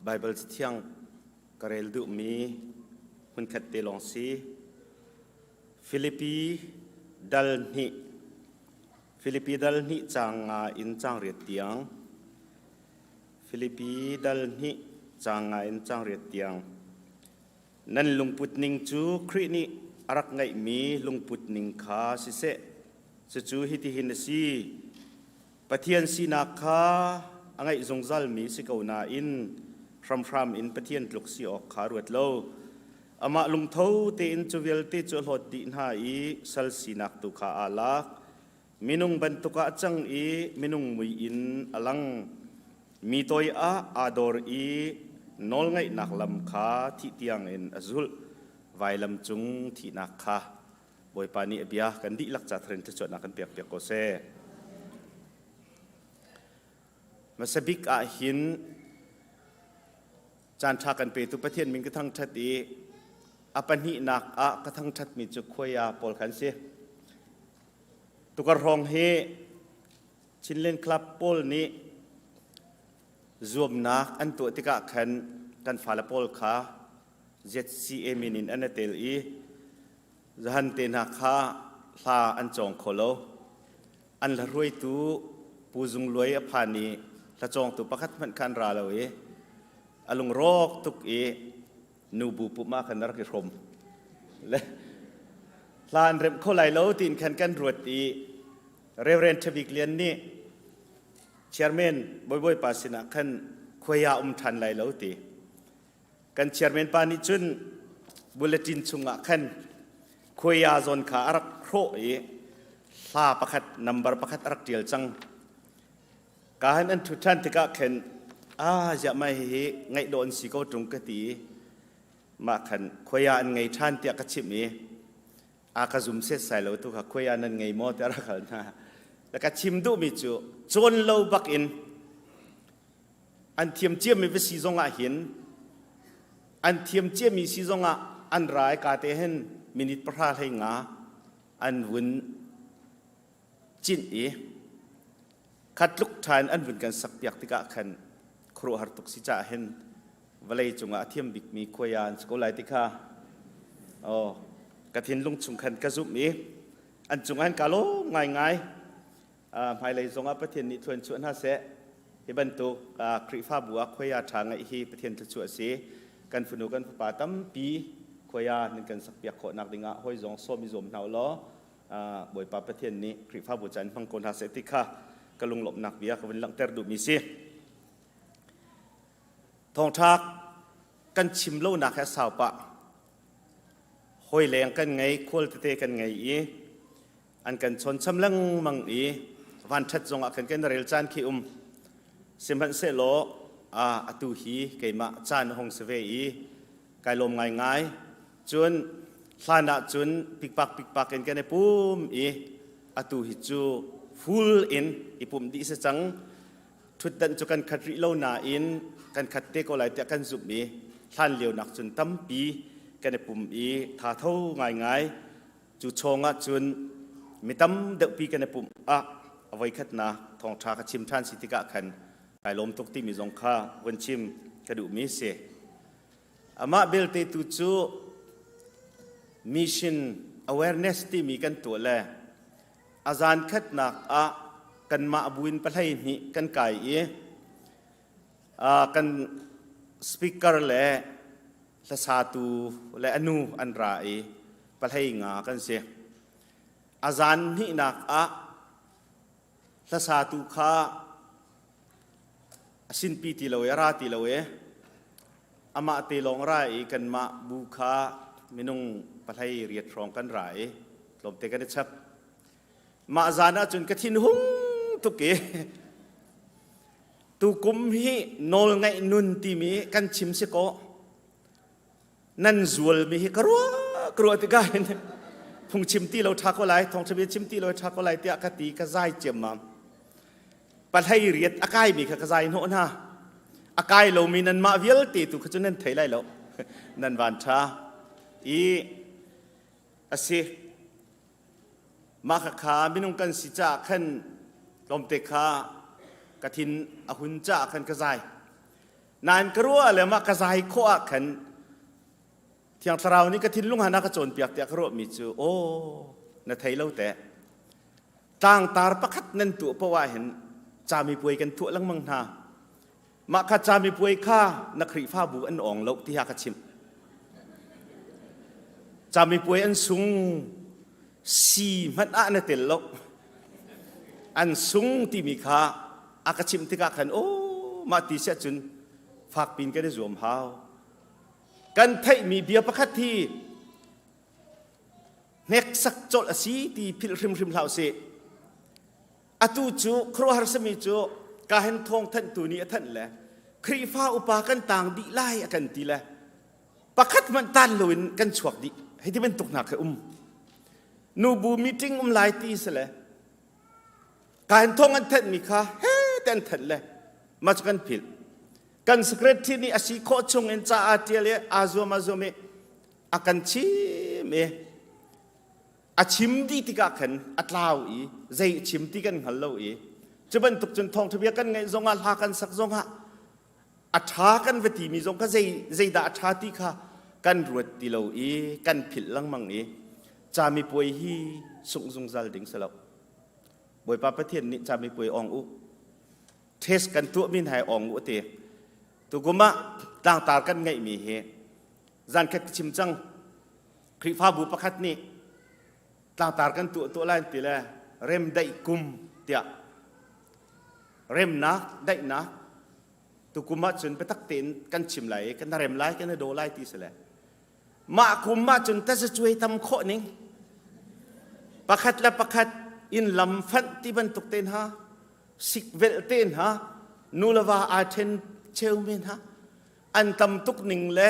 Bible thiang karel du mi hun khat te long si Philippi dal ni changa in chang riat tiang Philippi dal ni changa in chang riat tiang nan lungput ning chu khri ni arak ngai mi lungput ning kha si se chu hi ti hin si pathian si na kha angai zongzal mi si ko na in from in pathian tluk si ok kharuat lo ama lung tho te in chuvel te chu hlot ti na I sal sinak tu kha alak minung ban tu ka chang I minung mui in alang mi toy a ador I nol ngai nak lam kha thi tiang in azul vailam chung thi nak kha boi pani abia kan di lak cha thren te chu na kan piak piak ko se masabik a hin chan tha kan pe tu pathian min ka thang thati apani nak a ka thang that mi chu khoya pol khan se tu kar rong he chinlen club pol ni zuam nak an tu tika khan kan fala pol kha ZCA minin anatel I zahan te na kha hla an chong kholo อันละรวยตูปูจุงรวยอภานีละจองตุประคัดมันคันราเราอลุงโรคตุกนูบูปุมาคันรักรมและลานเริ่มเข้าไหลแล้วตีนขันกันรวดเรเวรนทวิกเลียนนี่เชียร์แมนบ่อยๆปาสินะขันขวยาทันไหลแล้วตีกันเชียร์แมนปานิจุนบุลตินชุงะขันขวยาโซนขารักโครลาประคัดนัมเบอร์ประคัดรักเดียลจังการอันทุกท่านที่กะขันจะไม่เห็นไงโดนสิเขาตรงกติมาขันขวยาอันไงท่านเตียกชิมีอากาซุมเสใส่เราตุกขวยานันไงมอเตอร์ขันนะแล้วก็ชิมดูมิจูจนเราบักอินอันเทียมเจียมมีวิสีจงอาหินอันเทียมเจียมมีสีจงอาอันร้ายกาเตหินมินิตพระให้งาอันวุ่นจินขัดลุกทานอันวุ่นกันสักเปียกติกะขันครัวหัดตุกสิจ่าเห็นวลัยจงอาเทียมบิกมีขวยานสกุลไลติกะกระถินลุงจุงขันกระซุบมีอันจงอันกาโลง่ายภายในจงอาประเทศนิทวนชวนหาเสฮิบันตุคริฟ้าบัวขวยาทางไอฮีประเทศตะชัวเสกันฝนุกันป่าตั้มปีขวยาหนึ่งกันสักเปียกโคนักดิงะห้อยจงโซมิจมหนาวล้อบอยป่าประเทศนี้คริฟ้าบัวจันพังโกนหาเสติกะกะลุงหลบนักเบียกับวันลังเตอร์ดูมีเสทองทักกันชิมโลนักแค่สาวปะห้อยแรงกันไงควอลเตกันไงอันกันชนชำลังมังวันชัดจงอันกันเรลจานขี้สิมันเสโลอตุฮีเกมาจานหงสเวีกายลมง่ายจนลานาจนปิกปักกันในปุ่มอตุฮิจูฟูลอินปุ่มดีเสจังทุดดันจุกันขัดริโลนากันขัดเตโกไลเตกันจุบท่านเลียวหนักจนตั้มปีกันในปุ่มท่าเท่าง่ายจูชงจนไม่ตั้มเด็กปีกันในปุ่มเอาไว้ขัดนาทองชากชิมท่านสิติกะขันไอลมตุกที่มีจงค่าวันชิมกระดูมีเสอามาเบลเตตุจูมิชชั่น awareness ที่มีกันตัวแลอาจารย์ขัดนักกันมาบุญประเทศนี้กันไก่กันสปีกเกอร์และละสาตูและอนุอันไรประเทศงากันเสียอาจารย์นี้นักละสาตูข้าสินปีติเลวราติเลวอามาติลงไรกันมาบุคามินุงประเทศเรียดรองกันไรลมเตกันได้ชับมาอาจารย์จนกระทินหุ่งตุกตุกุมฮีโนลไงนุนตีมีกันชิมสิโกนั่นจวลมีกรัวติกาเห็นพุงชิมตีเราทักอะไรทองทะเบียนชิมตีเราทักอะไรเตียกติกระไซเจียมมาปัทให้เรียดอากายมีกระไซโน่นฮะอากายเรามีนันมาวิลตีตุขจุนันเทไลเรานันวันชาอาศัยมาขามินุงกันสิจ่าขันลมเตคากระทินอหุนจ่าขันกระไซนานกรัวเลยมากระไซโคอาขันเที่ยงเรานี่กระทินลุงหานากระโจนเปียกเตียกรัวมิจูโอ้นาไทยเล่าแต่ต่างตาประคัดนั่นตัวเพราะว่าเห็นจามีป่วยกันทั่วลังมังนามาขจามีป่วยข้านักขีฟ้าบุอันอ่องเล่าที่หากชิมจามีป่วยอันสูงสีมันอันเตลโลอันสูงที่มีข้าอากชิมที่กะขันโอ้มาตีเสียจนฝากปีนกันได้รวมหาวกันไทยมีเบียร์ประคัดที่เน็กสักจดสีที่พิลริมเหล่าเสอตูจูครัวฮาร์สมิจูกาเห็นทองท่านตัวนี้ท่านแหละครีฟ้าอุปากันต่างดีไล่กันทีแหละประคัดมันตันลวินกันฉวกดีให้ที่เป็นตกหนักคือนูบูมีติ้งหลายตีซะเลยการท่องอันเท็จมีค่าเฮ้แต่อันเท็จเลยมาจากกันผิดกันสเกรตที่นี่อาศัยโคชงเอ็นจ่าอาเทียเลยอาโซมาโซเมอากันชิมอาชิมดีที่กันขันอัตลาวใจชิมที่กันหันเลวจะเป็นตุกจนทองทะเบียกันไงจงอาลากันสักจงอาอัฐากันเวทีมีจงก็ใจด่าอัฐาที่ค่ะกันรวดตีเลวกันผิดลังมังจามีป่วยฮีสุงจัลดิ่งสลับ บอยปาประเทศนี้จะมีป่วยองอุเทสกันตัวมินหายองอุเตตุกุมะต่างตากันไงมีเหจันแค่ชิมจังคริฟ้าบุปขัดนี้ต่างตากันตัวไล่ตีแลเริ่มได้กุมเตียเริ่มนักได้นักตุกุมะจนไปตักเต็นกันชิมไหลกันเริ่มไล่กันโดไล่ตีเสร็จมาคุมมาจนแต่จะช่วยทำโคนิ่งประคัดและประคัดอินลำฟันที่บรรทุกเต็นฮะสิกเวลเต็นฮะนูลวาอาเทนเชลเมนฮะอันทำตุกนิ่งและ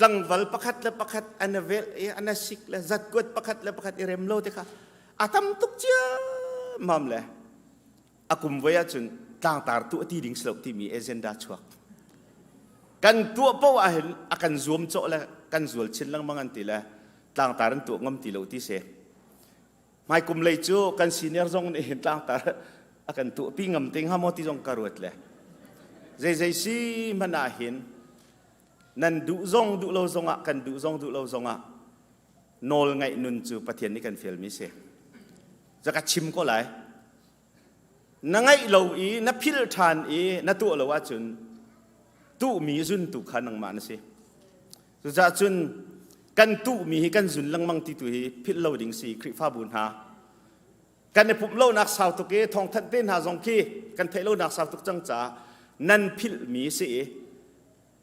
ตั้งวัลประคัดและประคัดอันเวลอันสิกและจัดกวดประคัดและประคัดอิเรมโลติค่ะอาทำตุกเจ้ามัมเลยอากุมไว้จนต่างตาตัวที่ดิ่งสลบที่มีเอเจนดาชัวกันตัวเป้าอาเห็นอาการรวมโจและกันรวมชิ้นลังมังอันตีและต่างตารันตัวงมตีโลที่เสไม่กุมเลยจูกันซีเนียร์จงนี่เห็นต่างตาอาการตัวปีงมติงฮามอติจงการวดเลยใจซีมันอาเห็นนั่นดูจงดูเราจงอ่ะกันดูจงดูเราจงอ่ะโนลไงนุนจูประเทศนี้กันเฟลมิเสจะกัดชิมก็ไหลนั่งไงเราอีนับพิลทานอีนับตัวเราว่าจนตู้มีจุนตุขันนังมันสิสุดท้ายจนกันตู้มีกันจุนลังมังติตุยพิลเราดิ่งสีคริฟ้าบุญหากันในปุ่มเล่านักสาวตุกเอทองทันเต้นหาจงคีกันเทเล่านักสาวตุกจังจ่านั่นพิลมีสิ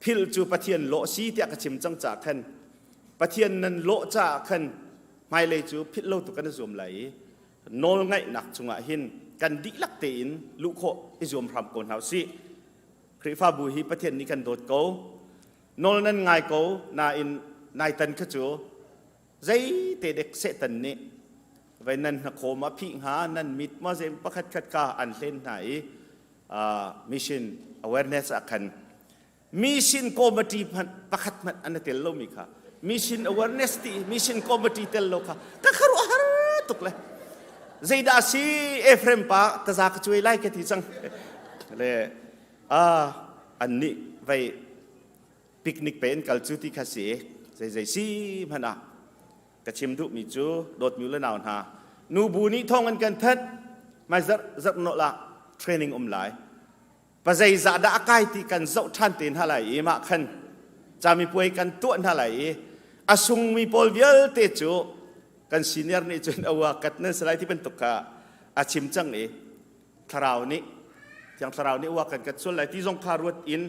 พิลจูประเทียนโลสีเตียกระชิมจังจ่าขันประเทียนนั้นโลจ่าขันไม่เลยจูพิลเล่าตุกันจมไหลโนลไงหนักจงอ่ะหินกันดิลักเตนลุโคอิจมพรำกนเฮาสิคริฟ้าบุหีประเทศนี้กันโดดเกาโนลนั้นไงเกานาอินนายตันขจูใจเตเด็กเสตันนี้ไว้นั่นโคมาพิหานั่นมิดมาเซมประคัดขัดกาอันเล่นไหนมิชชั่น awareness อาคันมิชชั่นคอมมิตี้ประคัดมันอันนั้นเตลโลมิค่ะมิชชั่น awareness ที่มิชชั่นคอมมิตี้เตลโลค่ะก็คารุฮาร์ตุกเลยใจดาซีเอฟเรมปะตาจากช่วยไล่กันที่จังเลยอันนี้ไปปิกนิกเป็นกัลจุติคาสีใจซีมันอ่ะกระชิมดุมิจูโดดมิวเลนาวน์ฮะนูบูนี้ท่องกันทัดมาจับโนละเทรนนิ่งไหลปัจจัยจะได้ใกล้ที่กันเจ้าท่านเต็นหะไหลมาขันจะมีป่วยกันตัวหะไหลอาซุงมีโพลเวลเตจูกันซีเนียร์นี่จนเอาว่ากัดเนื้อสไลด์ที่เป็นตกกะอาชิมจังทาราวนี้อย่างทาราวนี้ว่ากันกัดส่วนไหลที่ทรงคารวดอิน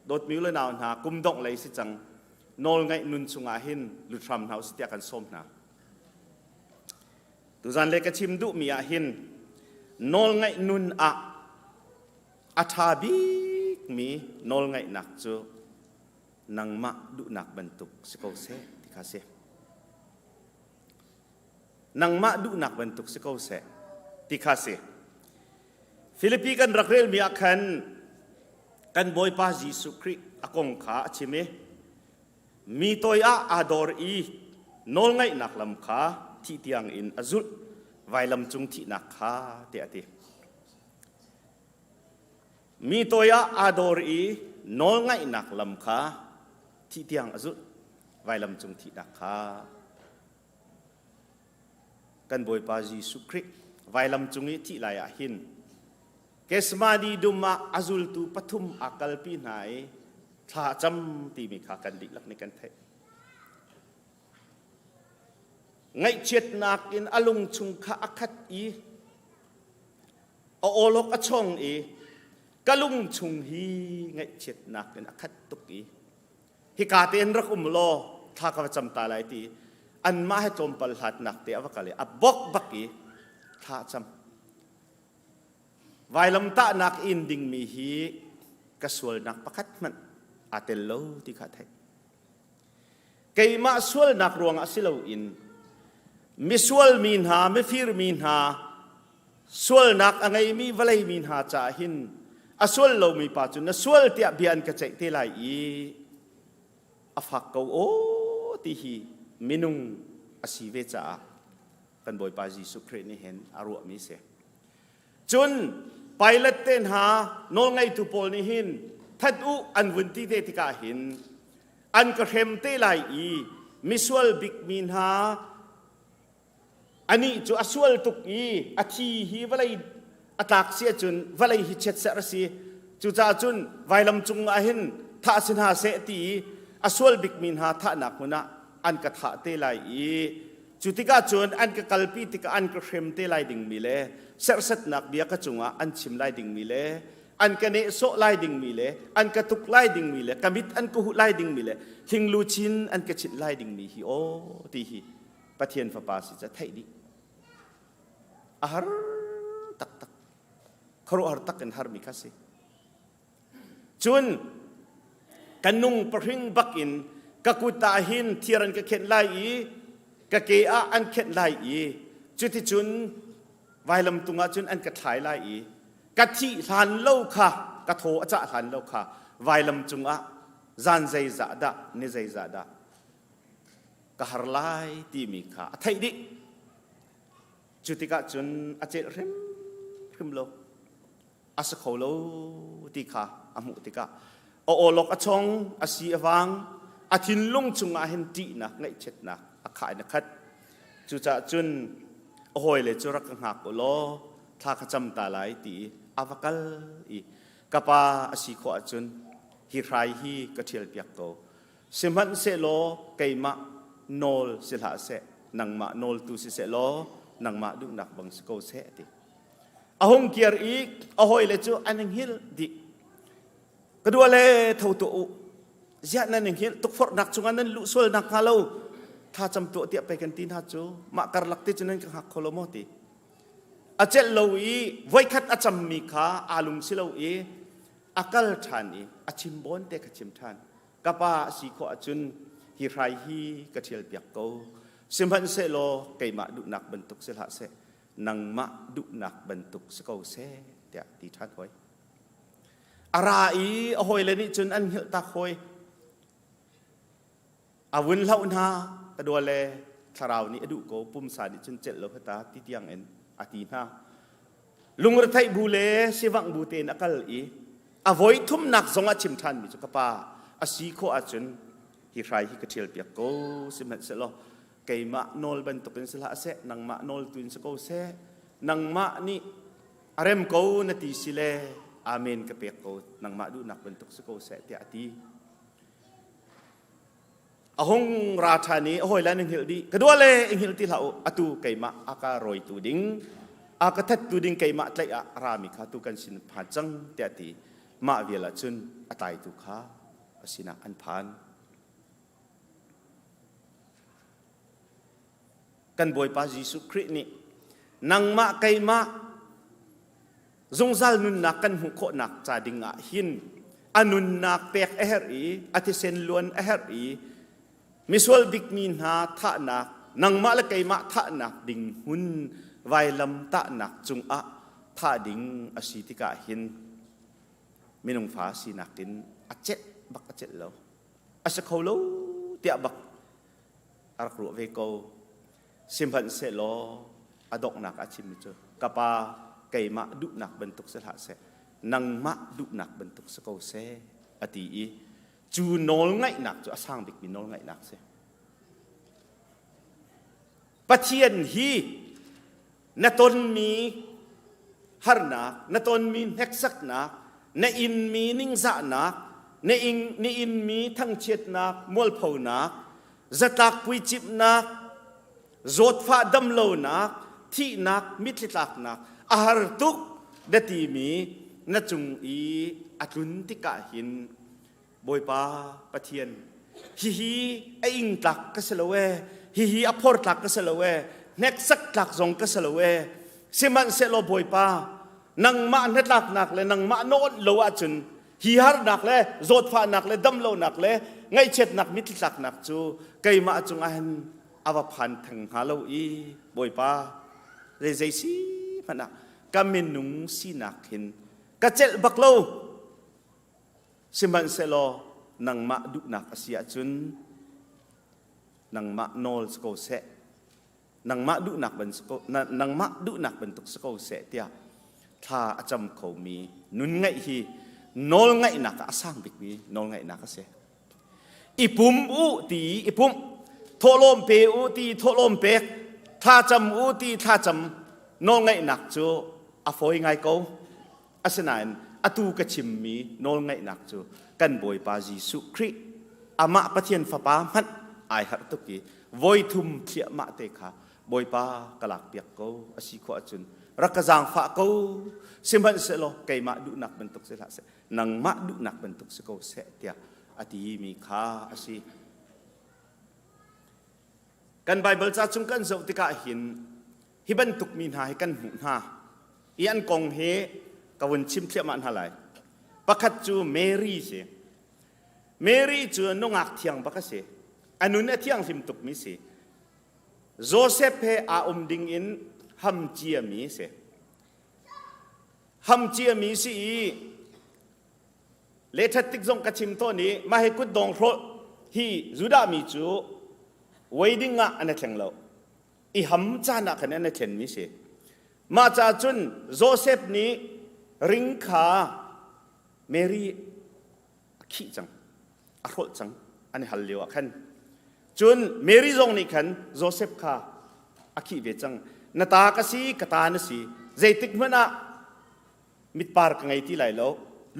โดดมิวเลนาวน์ฮะกุมดงไหลสิจังโนลไงนุนสุงอาหินลุทรัมเฮาสเตียกันส้มนะตุจันเลกชิมดุมีอาหินโนลไงนุนอาทาบิกมีโนลไงหนักจูนังมะดุหนักบรรทุกสกอเซติคาเซนังมะดุหนักบรรทุกสกอเซติคาเซฟิลิปปีกันรักเรลมีอาคันกันบอยปาจิสุคริอากงขาชิเมมีตัวอาดอร์อีโนลไงหนักลำขาที่เตียงอินอจุดไวลำจุงที่หนักขาเตียตีมีตัวอาดอร์อีโนลไงหนักลำขาที่เตียงอจุดไวลำจุงที่หนักขากันบอยปาจิสุคริไวลำจุงที่ลายหินเกสมาดีดุมาอจุลตูปฐุมอักลปีไหนถ้าจำตีมีขากันดิลักในกันเทไงเช็ดนักอินอลุงชุงขาอัคัดอีโอโลกอชงอีกะลุงชุงฮีไงเช็ดนักอินอัคัดตุกีฮิกาเตนรักอุมโลถ้ากระจำตาไหลตีอันมาให้จมปลหัดนักเตะวกาเลอับบกบักอีถ้าจำไวลำตานักอินดิงมีฮีกระสวลนักประคัดมันอาเตลโลที่ขาดให้เกี่ยมาสวลนักรวงอาศิลอินมิสวลมีนหาไม่ฟิรมีนหาสวลนักอะไรมีวลัยมีนหาจ่าหินอาสวลเรามีปัจจุนสวลเตียเบียนกระเจติลายอีอาฟักเกาโอที่ฮีมินุงอาศิเวจ่ากันบ่อยปาจิสุครีนี่เห็นอารมณ์มิเสจนไปเล็ดเต้นหาโนไงตุโปลนี่หินทัดอุอันวันที่เตติกาหินอันกระเทมเตไลอีมิสวลบิกมินหา อันนี้จูอสวลตุกอีอาทีฮีวะเลยอตากเสียจุนวะเลยฮิเชตเสรสีจูจ่าจุนไวลำจุงอาหินท่าสินหาเสตีอสวลบิกมินหาท่านักมุนะอันกะท่าเตลัยอีจุติกาจุนอันกะกัลปีติกาอันกะเขมเตลัยดิ่งมิเลเสรสัตนักเบียกะจุงอันชิมไลดิ่งมิเลอันกะเนโซไลดิ่งมิเลอันกะตุกไลดิ่งมิเลกะมิดอันกุหุไลดิ่งมิเลทิงลูชินอันกะชิดไลดิ่งมิฮีโอตีฮีปะเทียนฟ้าปาสิจะไทยดิอาหารตักตักครูอาหารตักกันหารมิคาสิจุนกันนุ่งปริงบักอินกะกุตาหินเทียรันกะเข็นไลอีกะเกอาอันเข็นไลอีจุดที่จุนไวลำตุงอาจุนอันกะถ่ายไลอีกะที่หลานเล่าค่ะกะโถอาจารย์หลานเล่าค่ะไวลำจุงอาจานใจจ่าดะเนใจจ่าดะกะหารไลตีมีค่ะไทยดิจุดที่กะจุนอาเจริมโลอาสะโคโลตีค่ะอามุติกะโอโลกอชงอาศีอวังอาทินลุงจุงอาเห็นตีนะไงเช็ดนะอาขายนะคัดจุจ่าจุนโอ้ยเลยจุรักหักโอโลท่าขจำตาไหลตีอาวกัลอีกะปาอาศีขวาจุนฮิไรฮีกะเทียลเปียกโกสิมันเซโลไกมะโนลสิลาเซนังมะโนลตูสิเซโลนังมะดุนักบังสโกเซติอาหงเกียร์อีกโอ้ยเลยจูอันนึงฮิลดิกระดูเลยเท่าตัวเจ้านั่นเองตุกฟอร์นักจงอันนั้นลุสวลนักฮาโลถ้าจำตัวเตียไปกันตีนฮัจจูมาการลักติจนั้นก็หักโคลโมติอาเจลโลอีไว้คัดอาจำมีขาอาลุงสิโลอีอากัลทานีอาชิมบอนเตกชิมทานกะปาสีโคอาจุนฮิไรฮีกะเทียลเปียกโกสิมพันเซโลไกมาดุนักบรรทุกเสละเซนังมะดุนักบรรทุกสกอเซเตียตีทัดไว้อาราอีโอ้ยเลยนี่จนอันเหี้ยตาคอยอาวุนเล่าหน้ากระดัวเลยคราวนี้อดุโกปุ่มสาดิจนเจ็ดโลกตาติดยังเอ็นอาทีน่าลุงรถไทยบูเลสิวังบูเตนอากาลอีอโวยทุ่มหนักสงอาชิมทันมิจุกป้าอาศีโคอาจนฮิไรฮิกเทียลเปียกโกสิมันเสลไกมะโนลบรรทุกเป็นสละเสนังมะโนลตุนสโกเสนังมะนี่อารมโกนาทีสิเลอาเมนกะเปียกโกนังมาดูนักบรรทุกสโกเสติอาทีอาหงราชานีโอ้ยแล้วนึงเฮลดีกระดัวเลยเองเฮลตีเหล่าอตูไกมะอากาโรยตูดิงอากาทัดตูดิงไกมะไลอารามิคาตูกันสินผาจังติอาทีมาเวลาจุนอตายตุขาสินะอันผ่านกันบอยปาจิสุครินี่นังมะไกมะจงซัลนุนนักกันหุโคนักจาดิงะหินอนุนนักเปกเอฮรีอธิเซนล้วนเอฮรีมิสวลบิกมินหาทะนักนังมะละไกมะทะนักดิงหุนไวลำตะนักจุงอะทะดิงอสิติกะหินมินุงฟ้าสีนักดินอเจ็ดบักอเจ็ดแล้วอสะเขาโลเตียบักอารักรุเวโกสิมพันเสโลอดอกนักอาชิมิจกะปาไกมะดุนักบรรทุกสละเสนังมะดุนักบรรทุกสกอเสอตีอีจูโนลไงนักจูสร้างบิกบินโนลไงนักเสปะเทียนฮีนตนมีฮาร์นักนตนมีเฮกซักนักนอินมีนิงซานักนอินมีทั้งเช็ดนักมอลพาวนักจะตักปุยจิบนักโจดฟ้าดำโลนักที่นักมิตรลักนักอาหารทุกเดตีมีนจุงอีอัตุนติกะหินบอยปาปะเทียนฮิไออิงตักกษลเวฮิอภรตักกษลเวเน็กสักตักสงกษลเวสิมันเซโลบอยปานังมาเน็ตลักนักเลยนังมาโนดโลอาจุนฮิฮาร์นักเลยโจดฟ้านักเลยดำโลนักเลยไงเช็ดนักมิตรลักนักจูไกมาจุงอันอวพันทังฮาโลอีบอยปาเรเจซีมันนะกามินุงสีนักหินกระเจ็ดบักโลสิมันเซโลนังมาดุนักอาเซียจุนนังมาโนลสโกเซนังมาดุนักบันสโกนังมาดุนักบันตุกสโกเซเตียถ้าอาจำเขามีนุนไงฮีโนลไงนักอาสังบิกมีโนลไงนักเซอีปุ่มอุตีอีปุ่มโทลมเปอุตีโทลมเปก ถ้าจำอูตีถ้าจำโนไงหนักจูอฟอยไงกูอาศัยนั้นอตูกระชิมมีโนไงหนักจูกันบอยปาจีสุคริอามาปะเทียนฟ้าปามันไอหัดตุกีวอยทุมเทียมาเตค่ะบอยปากลักเปียกกูอาศิขวาจุนรักจางฟ้ากูสิมันเสลอไก่มาดูนักเป็นตุกเสละเสนังมาดูนักเป็นตุกเสกูเสเตียอดีมีข้าอาศิกันไบเบิลจะจุงกันเจ้าติกาหินฮิบันตุกมีนาให้กันหุนหาอีอันกงเฮกวนชิมเทียมันหาไหลปักจูเมรี่เสเมรี่จูนงอักเทียงปักเสอันนู้นเทียงสิมตุกมิเสโจเซฟเฮอาอมดิงอินฮัมเจียมีเสฮัมเจียมีสิเลทัดติกจงกระชิมตัวนี้มาให้กุดดองโครฮีจุดามีจูไว้ดิ้งอ่ะอันนั้นแข็งเราอีฮัมจานักอันนั้นแข็งมิเสมาจากจุนโจเซฟนี้ริงขาเมรี่ขี้จังอรรถจังอันนี้ฮัลเลียวขันจุนเมรี่จงนี่ขันโจเซฟขาขี้เวจังนาตากสีกตานสีใจติกมันอ่ะมิดปาร์กไงที่ไหลแล้ว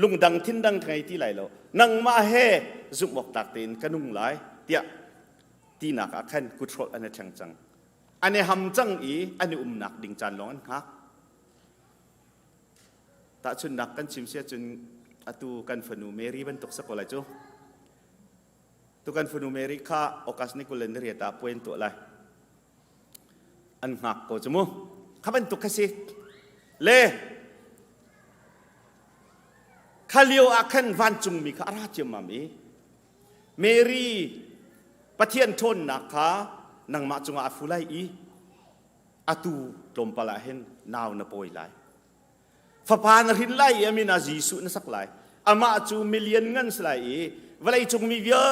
ลุงดังทิ้นดังไงที่ไหลแล้วนังมาเฮจุกบอกตักเต็นกันนุ่งไหลเตียที่นักขันกุศลอันนี้ช่างจังอันนี้ฮัมจังอีอันนี้นักดิ่งจันร้อนฮักแต่ชุนนักกันชิมเสียจุนอตูกันฝนูเมรี่บรรทุกสักอะไรจูตุกันฝนูเมรี่ข้าโอกาสนี้กุเลนเรียตาป่วยตัวอะไรอันหักก็จมูกข้าบรรทุกแค่สิเล่ข้าเลี้ยวอาคันวันจุงมีข้าราชมามีเมรี่ปะเทียนทนนักข้านังมาจงอาฟุไลอีอตูลมปลาเห็นนาวนาป่วยไหลฟ้าพานรินไล่อามินาจีสุนสักไหลอามาจูมิลเลียนเงินสไลเวลาจงมีเยอ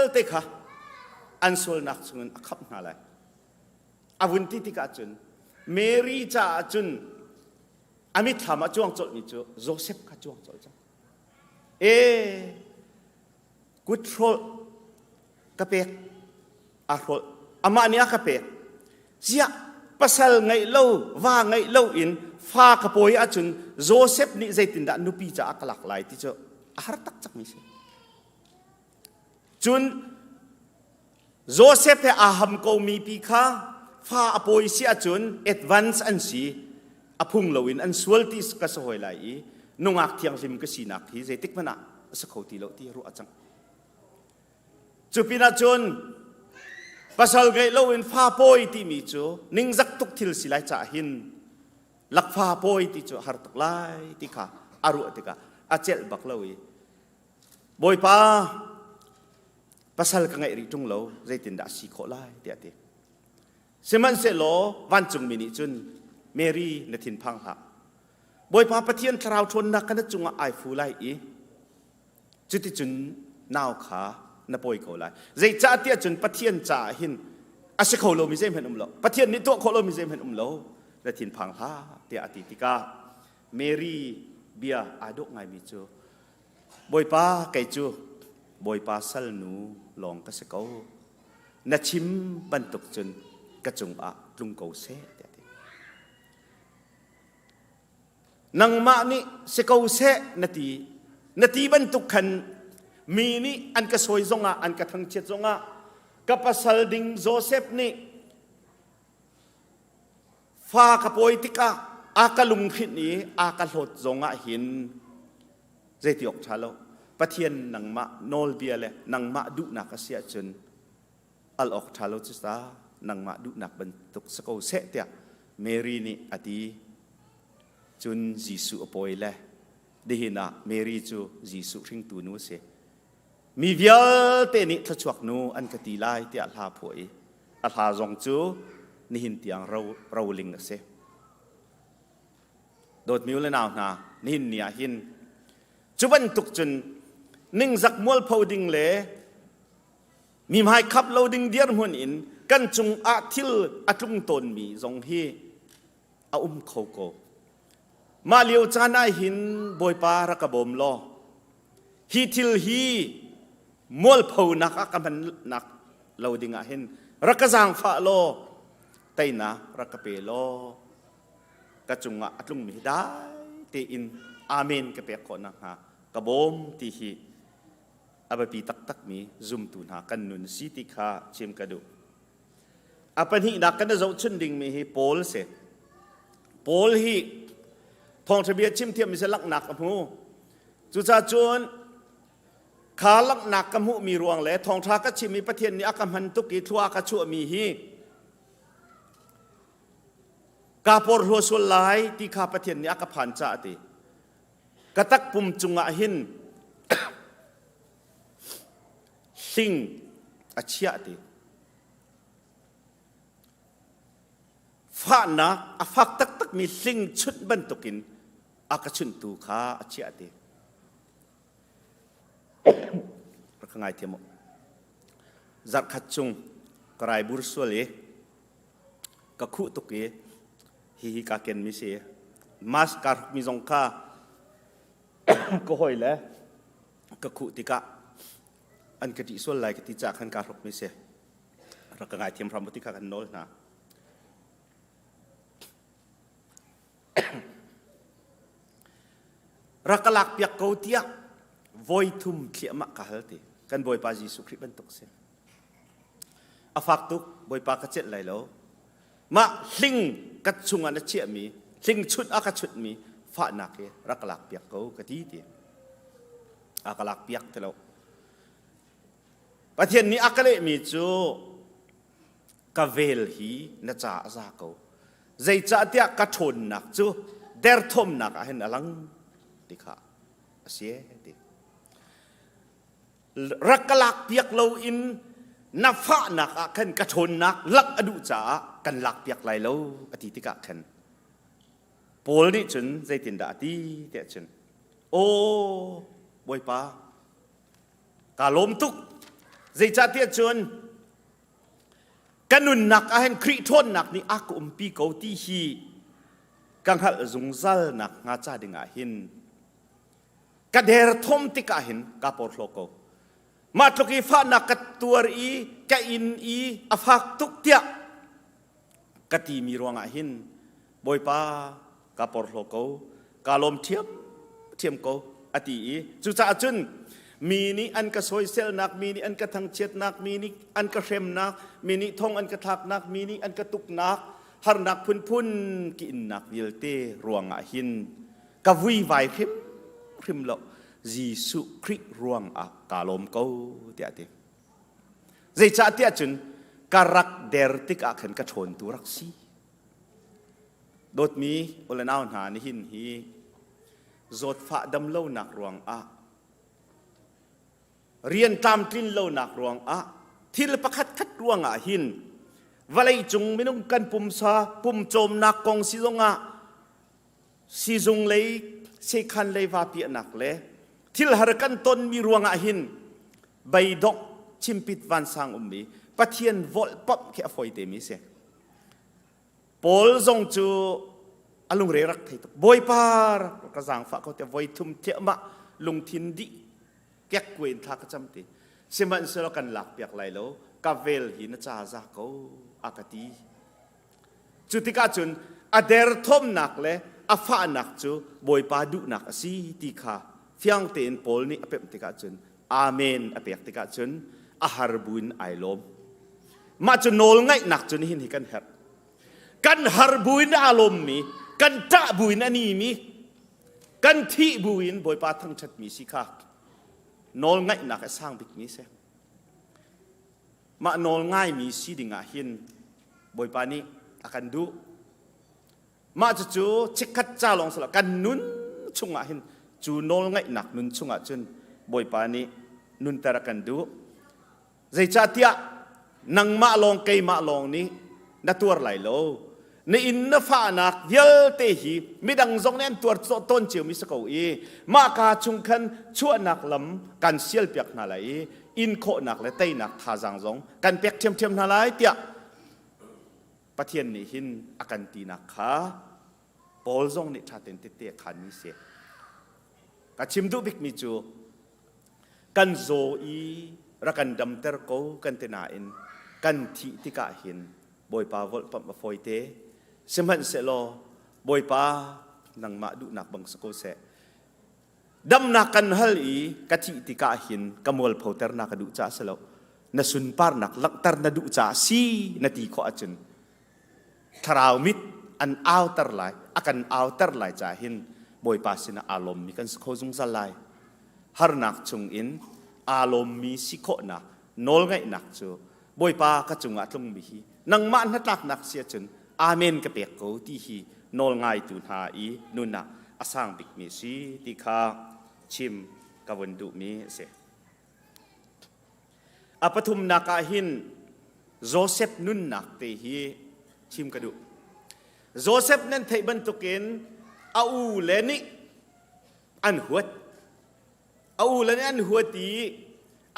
ะเตค่ะอันโซลนักจงอักขับนาไหลอาวุธที่ติกาจุนเมรี่จ่าจุนอามิธามาจวงจดมิจูโจเซฟก็จวงจดจังกุศลกระเปกอาโรอามาเนี่ยกระเปกเสียภาษาไงเล่าว่าไงเล่าอินฟ้ากระโปยอาจุนโจเซฟนี่ใจตินดานุปีจะอักลักไหลที่จะอาหารตักจักมิเสจุนโจเซฟเฮอาฮัมโกมีปีข้าฟ้าอโปยเสียจุนเอ็ดวันส์อันสีอพุงเลวินอันสวลติสกัสหอยไหลนงอักเทียงสิมกสีนักที่ใจติกมันอะสักเขาตีโลที่รู้จังจุปินาจุนภาษาไงเล่าอินฟ้าโปยที่มีจูนิ่งจักตุกทิลสิไลจ่าหินลักฟ้าโปยที่จูหาตุกไลที่ข้าอารุติกาอาเจลบักเล่าอีบอยป้าภาษาไงริจุงเล่าใจตินดาสีโคไลเดียดเสมันเสโลวันจุงมินิจุนเมรี่นทินพังหาบอยป้าปะเทียนทราวชนนักกันจุงไอฟูไลอีจุดที่จุนนาวขานับปอยเขาไลใจจ่าเตียจุนปะเทียนจ่าหินอาศัยเขาโลมิเซมเห็นโลปะเทียนนี่ตัวเขาโลมิเซมเห็นโลนทินพังหาเตียอติติกาเมรี่เบียอาดกไงมิจูบอยป้าไกจูบอยป้าสัลนูลองกษเขานัชิมบรรทุกจุนกระจงอาลุงเขาเสนังมานี่สกาวเสนาทีบรรทุกขันมีนี่อันกระสวยจงอ่ะอันกระทั้งเจ็ดจงอ่ะกับภาษาดิงโจเซฟนี่ฟ้ากระโปยติกาอากาลุงขิดนี้อากาหดจงอ่ะหินเจติอกชาโลปะเทียนนังมาโนลเบียเลยนังมาดุนักเสียจนอัลออกชาโลจิสตานังมาดุนักบรรทุกสกาวเสเตียเมรีนี่อดีจุนจีสุอปอยเลยดีนะเมรีจูจีสุริงตูนูเสมีเวียเตนิทชวกนูอันกติไลเตียลาผวยอัลฮาจงจูนี่หินเตียงเราลิงเสโดดมิวเลนาวนานี่หินเนี่ยหินจุบันตุกจุนนิ่งจักมัวพอดิงเล่มีหมายขับเราดิงเดียร์หุ่นอินกันจงอาทิลอาจุงตนมีจงฮีอาเขาโกมาเลียวจานาหินบอยปารักบอมลอฮีทิลฮีมัวพอนักกันนักเราดิงอาหินรักจางฟ้าโล ไตนะรักกะเปโลกะจุงอัตลุงมีได้ตีอินอาเมนกะเปก่อนนะฮะกะบมตีฮีอาบปีตักมีซุมตุนหากันนุนสีติคาเชมกระดูอาปันฮีนักกันจะเอาชุนดิ่งมีฮีโพลเสโพลฮีทองทะเบียนชิมเทียมมีเสลักหนักกับหูจุจ่าจวนขาลักหนักกับหูมีรวงแหละทองทาก็ชิมมีประเทศนี้อากามันตุกีทัวกระชั่วมีฮีกาปอร์หัวสุลไลที่ข้าประเทศนี้อากาผ่านจ่าติกระตักปุ่มจุงอาหินสิ่งอาเชียติฟ้านะอาฟักตักมีสิ่งชุดบรรทุกินอากาชุนตูขาอาเชียติรักง่ายเทียมจัดขัดจุงกลายบุรสวลีกะคุตุกีฮิฮิกาเกนมิเซมาสการมิซงคาก็หอยแล้วกะคุติกะอันกติส่วนไหลกติจากขันการหกมิเซรักง่ายเทียมพรหมติกากันโนลนะรักหลักเปียกเกาเตียวอยทุ่มเขียมะกะฮัลติกันบอยปาจิสุคริบันตุกเซอาฟักตุกบอยปากระเจ็ดไหลแล้วมาลิงกัดชุงอันเชี่ยมีลิงชุดอากาชุดมีฟ้านักเอรักหลักเปียกเกากะทีเดียอากาหลักเปียกเท่าประเทศนี้อากาเลมีจูกะเวลฮีน่าจะซาเกาใจจะเตียกระชนนักจูเดร์ทมนักเห็นอลังติขาเสียติรักหลักเปียกเราอินนับฟ้านักขันกระชนนักลักอดุจ่ากันหลักเปียกไหลเราอธิติกะขันโพลนี่จนใจตินดาตีเตะจนโอ้บอยปากาลมตุกใจจะเตะจนกันนุนนักเห็นคริทนนักนี่อากุมปีเกาตีฮีกังหัดซุงซัลนักงาจ่าดิงาหินกระเดรทมติกาหินกาปอร์โลโกมาทุกีฟ้านักกัดตัวอีกะอินอีอฟักตุกเตียกะตีมีรวงอาหินบอยปากาปอร์โลโกกาลมเทียมโกอตีอีจุจ่าจุนมีนี่อันกะโซยเซลนักมีนี่อันกะทางเช็ดนักมีนี่อันกะเข็มนักมีนี่ทองอันกะทักนักมีนี่อันกะตุกนักฮาร์นักพุ่นกินนักวิลเตรวงอาหินกะวุยไวคริมโลยิสุคริรวงอากาลมเกาเตียติใจจะเตียจุนการักเดรติกอาขันกระชนตุรักซีโดดมีอุลนาวหานิหินฮีโจดฟ้าดำเล่าหนักรวงอาเรียนตามกลิ่นเล่าหนักรวงอาที่ละประคัดรวงอาหินวลัยจุงไม่นุ่งกันปุ่มซาปุ่มโจมนักกองซิจงอาซิจงเลยเสคันเลยว่าเปียนักเลยที่ละหารกันตนมีรวงอาหินใบดอกชิมปิดวันสร้างมีปะเทียนวอลป๊อปแค่ฝอยเตมิเสโพลจงจูอลุงเรรักไทยบอยปาร์กระสังฝากเขาแต่วอยทุ่มเทียมะลุงทินดิแก๊กเวนทักจำตีเสมันเสลกันหลักเปียกไหลแล้วกาเวลหินจ่าจากเขาอากาตีจุดที่กาจุนอเดร์ทมหนักเลยอาฟ้าหนักจูบอยปาดุหนักสีตีขาเฟียงเตนโพลนี่อเปติกาจุนอาเมนอเปติกาจุนอาหารบุญไอลมมาจุนโนลไงหนักจุนหินกันเห็ดกันหารบุญอารมณ์มีกันตะบุญอันนี้มีกันที่บุญบอยปาทั้งชัดมีสิค่ะโนลไงหนักสร้างบิกมีเสมาโนลง่ายมีสีดิ่งหินบอยปานี้อากันดูมาจู่ชิคัดจ้าลงสละกันนุนชุงหินจูโนลไงหนักนุนชุงจนบอยปานี้นุนแต่ละกันดูใจจ่าเตียนังมาลงเกยมาลงนี้นัตัวไหลโลในอินนฟ้านักเยลเตหีมิดังทรงเน้นตัวต้นเจียวมิสกอีมากาชุงคันชั่วนักลำกันเสียลเปียกนาไหลอินโคนักและเตยนักทาจังทรงกันเปียกเทียมนาไหลเตียปะเทียนนี่หินอากันตีนักขาโพลทรงนี่ชาเต็นเตะขันมิเสกชิมดูบิกมิจูกันโซอีรักันดำเตอร์โกกันเตนาอินกันทิติกาหิน บอยปาวอลปัมมาฟอยเตเสมันเสลอบอยปานังมาดูนักบังสกุลเสดำนักกันฮัลอีกะทิติกาหินกมวลเผาเตอร์นักดูจ่าเสลนสุนปาร์นักลักเตอร์นดูจ่าซีนาทีข้อจุนทราวมิดอันเอาเตอร์ไลอากันเอาเตอร์ไลจ่าหินบอยปาสินะอารมณ์มีกันสกุลจุงสลายฮาร์นักจงอินอารมณ์มีสิโคนะโนลไงนักจูบอยปากระจุงอัตลงมีฮีนังมันนักนักเสียจุนอาเมนกะเปียกกูที่ฮีโนลไงตุนหาอีนุนนะอาสังบิกมีสีติคาชิมกวันดุมีเสอปทุมนักหินโจเซฟนุนนักเตฮีชิมกระดุโจเซฟนั้นเทบันตุกินอาอูเลนิอันหัวอาอูเลนิอันหัวตี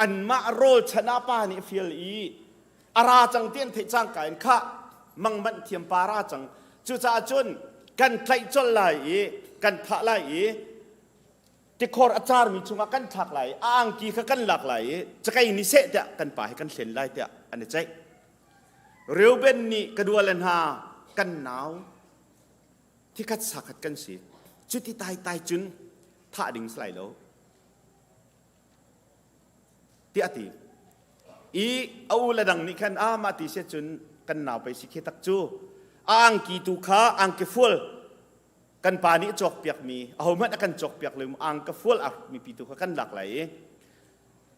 อันมาโรลชนะป้านี่ฟิลอีอาราจังเตียนเทจังกันข้ามังมันเทียมปาราจังจุจ่าจุนกันไทยจนไหลกันทะไหลที่คอร์อาจารย์มีชุงกันถักไหลอ่างกีขกันหลักไหลจะไกนิเสตะกันป่าให้กันเขียนไหลเตะอันนี้ใจเรียวเบนนี่กระดัวเลนหากันหนาวที่คัดสักกันสิจุดที่ตายจุนท่าดิ่งสไลด์แล้วที่อติอีเอาละดังนี้กันมาติเสจุนกันหนาวไปสิเคตักจูอ่างกีตุขาอ่างเกฟัลกันปานี้จอกเปียกมีเอามันกันจอกเปียกเลยอ่างเกฟัลมีปีตุขากันหลักไหล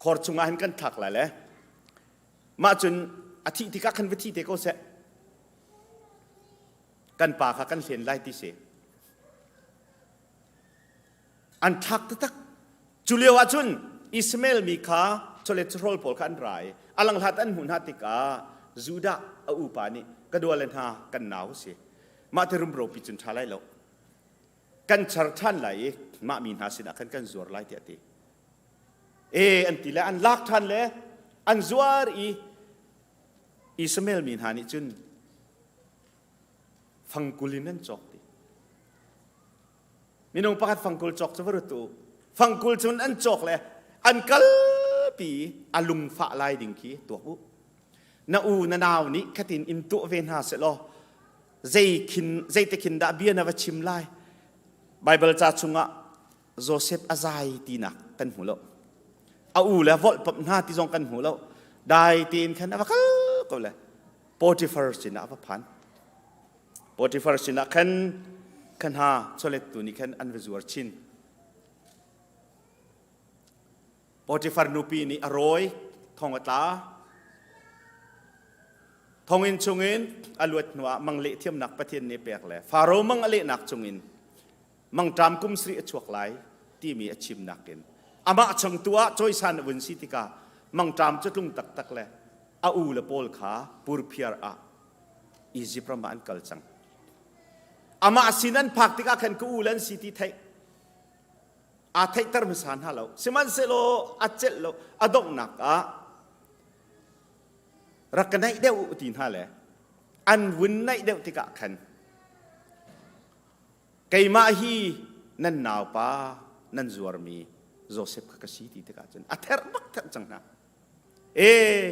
คอร์จุงานกันถักไหลเลยมาจนอาทิตย์ที่กันวิธีเด็กก็เสกันป่าขากันเขียนไล่ที่เสอันทักตักจุเลียวจุนอิสมาเอลมีขาโชเลตโรลพอลกันไรอลังหัดอันหุนหัติกาจูดาอุปานีกระดัวเลนหากันหนาวเสียมาเทรุมโรปิจุนทาไลแล้วกันชาร์ทันไหลมามีนาสินะกันจวร์ไล่เตียตีอันที่ละอันลักทันเลยอันจวร์อิสมาเอลมีนานิจุนฟังกุลินันจอกดิมีน้องประกาศฟังกุลจอกจะว่าตัวฟังกุลจุนอันจอกเลยอันกัลปีอลุงฟ้าลายดิ่งขี้ตัวปุ๊นาอูนานาวนี้ขัดินอินตัวเวนหาเสร็จแล้วใจตะขินดาเบียนาวชิมไลไบเบิลจ่าชุงะโจเซฟอาไซตีนักกันหูแล้วอูแล้ววอลปหน้าที่จงกันหูแล้วได้ตีนขันอวกาก็เลยโปรติฟาร์สินะอวพันโปรติฟาร์สินะขันหาโซเลตตัวนี้ขันอันเวจูร์ชินโปรติฟาร์นูปีนี้อร่อยทองอัตลาทองอินชงอินอลวดนัวมังเละเทียมนักประเทศนี้แปลกเลยฟาโรมังเละนักชงอินมังจามกุมสรีชวกไหลที่มีอาชีพนักเกินอามาชงตัวจอยสันวันสิติกามังจามจะลุงตักเลยอาอูละโปลขาปูร์เพียร์อีจิประมาณกัลจังอามาสินันพักติกาขันกูอูลันสิติไทยอาไทยตรมสานฮาโลสิมันเซโลอาเจลโลอาดงนักรักกันได้เดียวอุตินฮาเลยอันวุ่นได้เดียวติกะขันไกมาฮีนั่นหนาวป้านั่นจวร์มีโจเซฟก็สีติกะจันอัฐร์บักทักจังนะ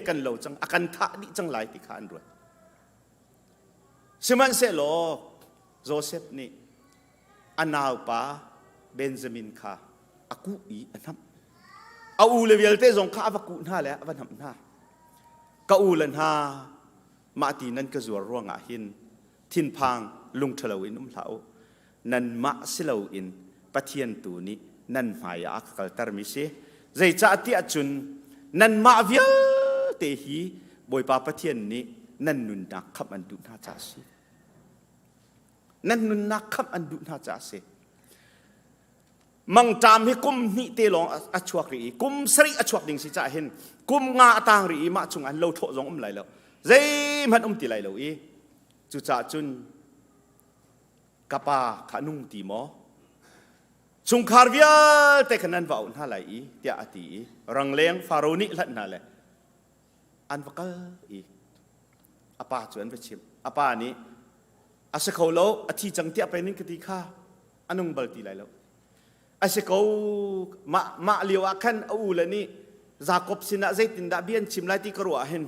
กันเราจังอากันท่าดิจังไหลติกะอันรวยสิมันเซโลโจเซฟนี่อันหนาวป้าเบนจามินค่ะอากูอีอันนั้นเอาอูเลเวลเตจงข้าอากูน่าแล้ววันนั้นน่าก็อูลันฮามาตีนั่นก็จวร่วงอาหินทินพังลุงทะเลวินุมเหลานั่นมาสิเลาอินปะเทียนตูนี้นั่นหมายอักกัลตารมิเซใจจ่าที่อจุนนั่นมาเวียเตหีบอยปาปะเทียนนี้นั่นนุนนักขับอันดุน่าจ่าสินั่นนุนนักขับอันดุน่าจ่าสิมังจามให้กุมนี่เตลองอชวกรีกุมสรีอชวกดิ่งสิจ่าเห็นกุมงาต่างรีมาจุงอันเราโถจงไหลแล้วเจ้มันตีไหลแล้วจุจ่าจุนกะปาขานุ่งตีหมอชุงคาร์เวียแต่ขนันว่าอุ่นหาไหลเตียอตีรังเลี้ยงฟาโรนิลัดนั่นแหละอันวักอาปาจวนไปชิมอาปานี้อาศัยเขาโลอาทิจังเตียไปนิ่งกติข้าอันนุ่งบัลตีไหลแล้วอาศัยเขามาเลียวขันอูเลนี่จากบสินะใจตินดาเบียนชิมไลที่กรัวเห็น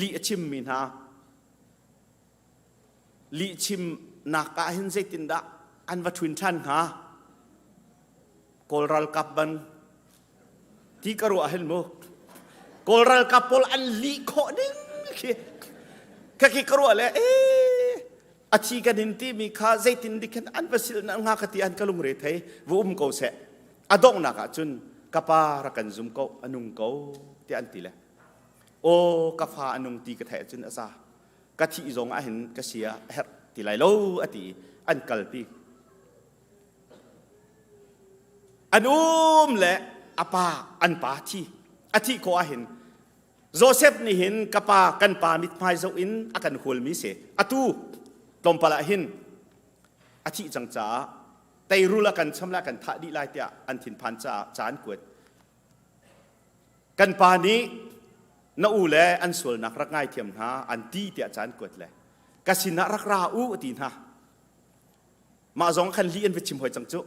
ลีชิมมินฮา ลีชิมนักอาหินเซตินดาอันวัตถุนชันฮะกอลรัลกับบันที่กระรัวเห็นมั้ยกอลรัลกับพอลอันลีโคดิ้งแค่กระรัวเลยอาชีกันดินที่มีข้าเซตินดิคันอันวัสิลนังหากที่อันกะลุงเรทัยวุ้มเขาเสะอดองนักจุนกับปารักันซุมเขาอนุงเขาที่อันตีเลยโอ้กับฟ้าอนุงตีกระแทกจุนอาซากะที่จงอาเห็นกะเสียเฮรที่ไรโลอติอันกัลปีอันและอาปาอันปาที่อาทิโคอาเห็นโจเซฟนี่เห็นกับปากันปามิดพายโจอินอากันหัวมิเสอตูตอมปลาหินอาทิจังจ้าแต่รู้ละกันชำระกันทัดดีลายเตียอันถิ่นพันจ่าจานกวดกันปานี้น่าอูแลอันส่วนนักรักง่ายเทียมหาอันตีเตียจานกวดเลยกสินะรักราอูตีนฮะมาสองคันลีอันไปชิมหอยจังจุ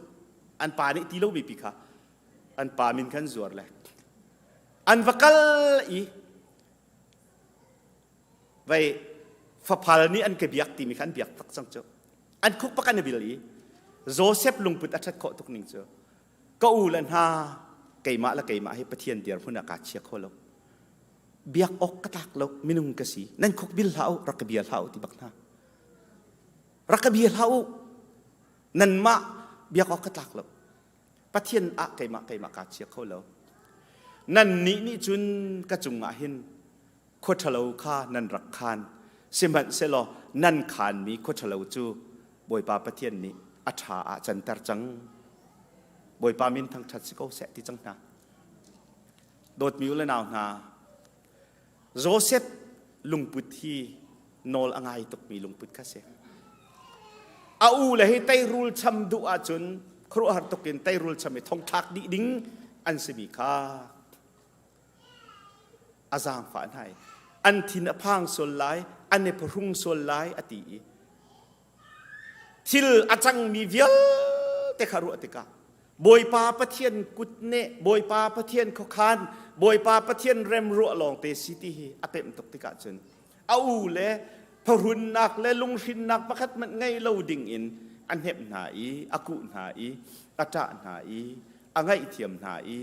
อันปานี้ตีโลบีปีค่ะอันปามินขันจวดเลยอันวักลอีไว้ฟ้าพาลนี้อันเก็บยักตีมีขันเบียกตักจังจุอันคุกปะกันนบิลีโจเซฟลุงพุทธอัจฉริยะตุกนิ่งจุก็อูลันฮาเกยมาละเกยมาให้ประเทศเดียร์พุ่นอากาศเชียโคโลเบียกออกกระตักโลมินุงกษีนั่นคุกบิลเฮารักเบียร์เฮาที่บักนารักเบียร์เฮานั่นมาเบียกออกกระตักโลประเทศอะเกยมากาศเชียโคโลนั่นนี่จุนกระจุงอาหินโคทะเลข้านั่นรักคานเสมันเสลอนั่นขานมีโคทะเลจูบอยปาประเทศนี้อัฐาอาจันตรจังบอยปามินทั้งชัดสิโกเสติจังนะโดดมิวและนาวนาโจเซฟลุงปุถีโนลอ่างไงตกมีลุงปุถคาเสอาอูเลยให้ไตรูลชัมดูอาจุนครัวหัดตกินไตรูลชัมทองทักดิดิ้งอันสมีค่าอาจารย์ฝันให้อันทินอพังส่วนไลอันในพรุ่งส่วนไลอติทิลอาจังมีเวียลเตคารุอติกาบอยปาประเทียนกุดเนบอยปาประเทียนขคานบอยปาประเทียนเรมรัวลองเตซิตีอเปมตกติกาจนเอาเลพรุนนักและลุงชินนักประคัดมันไงเราดิ่งอินอันเห็บหนาอีอากุหนาอีอาจาหนาอีอังไงเทียมหนาอี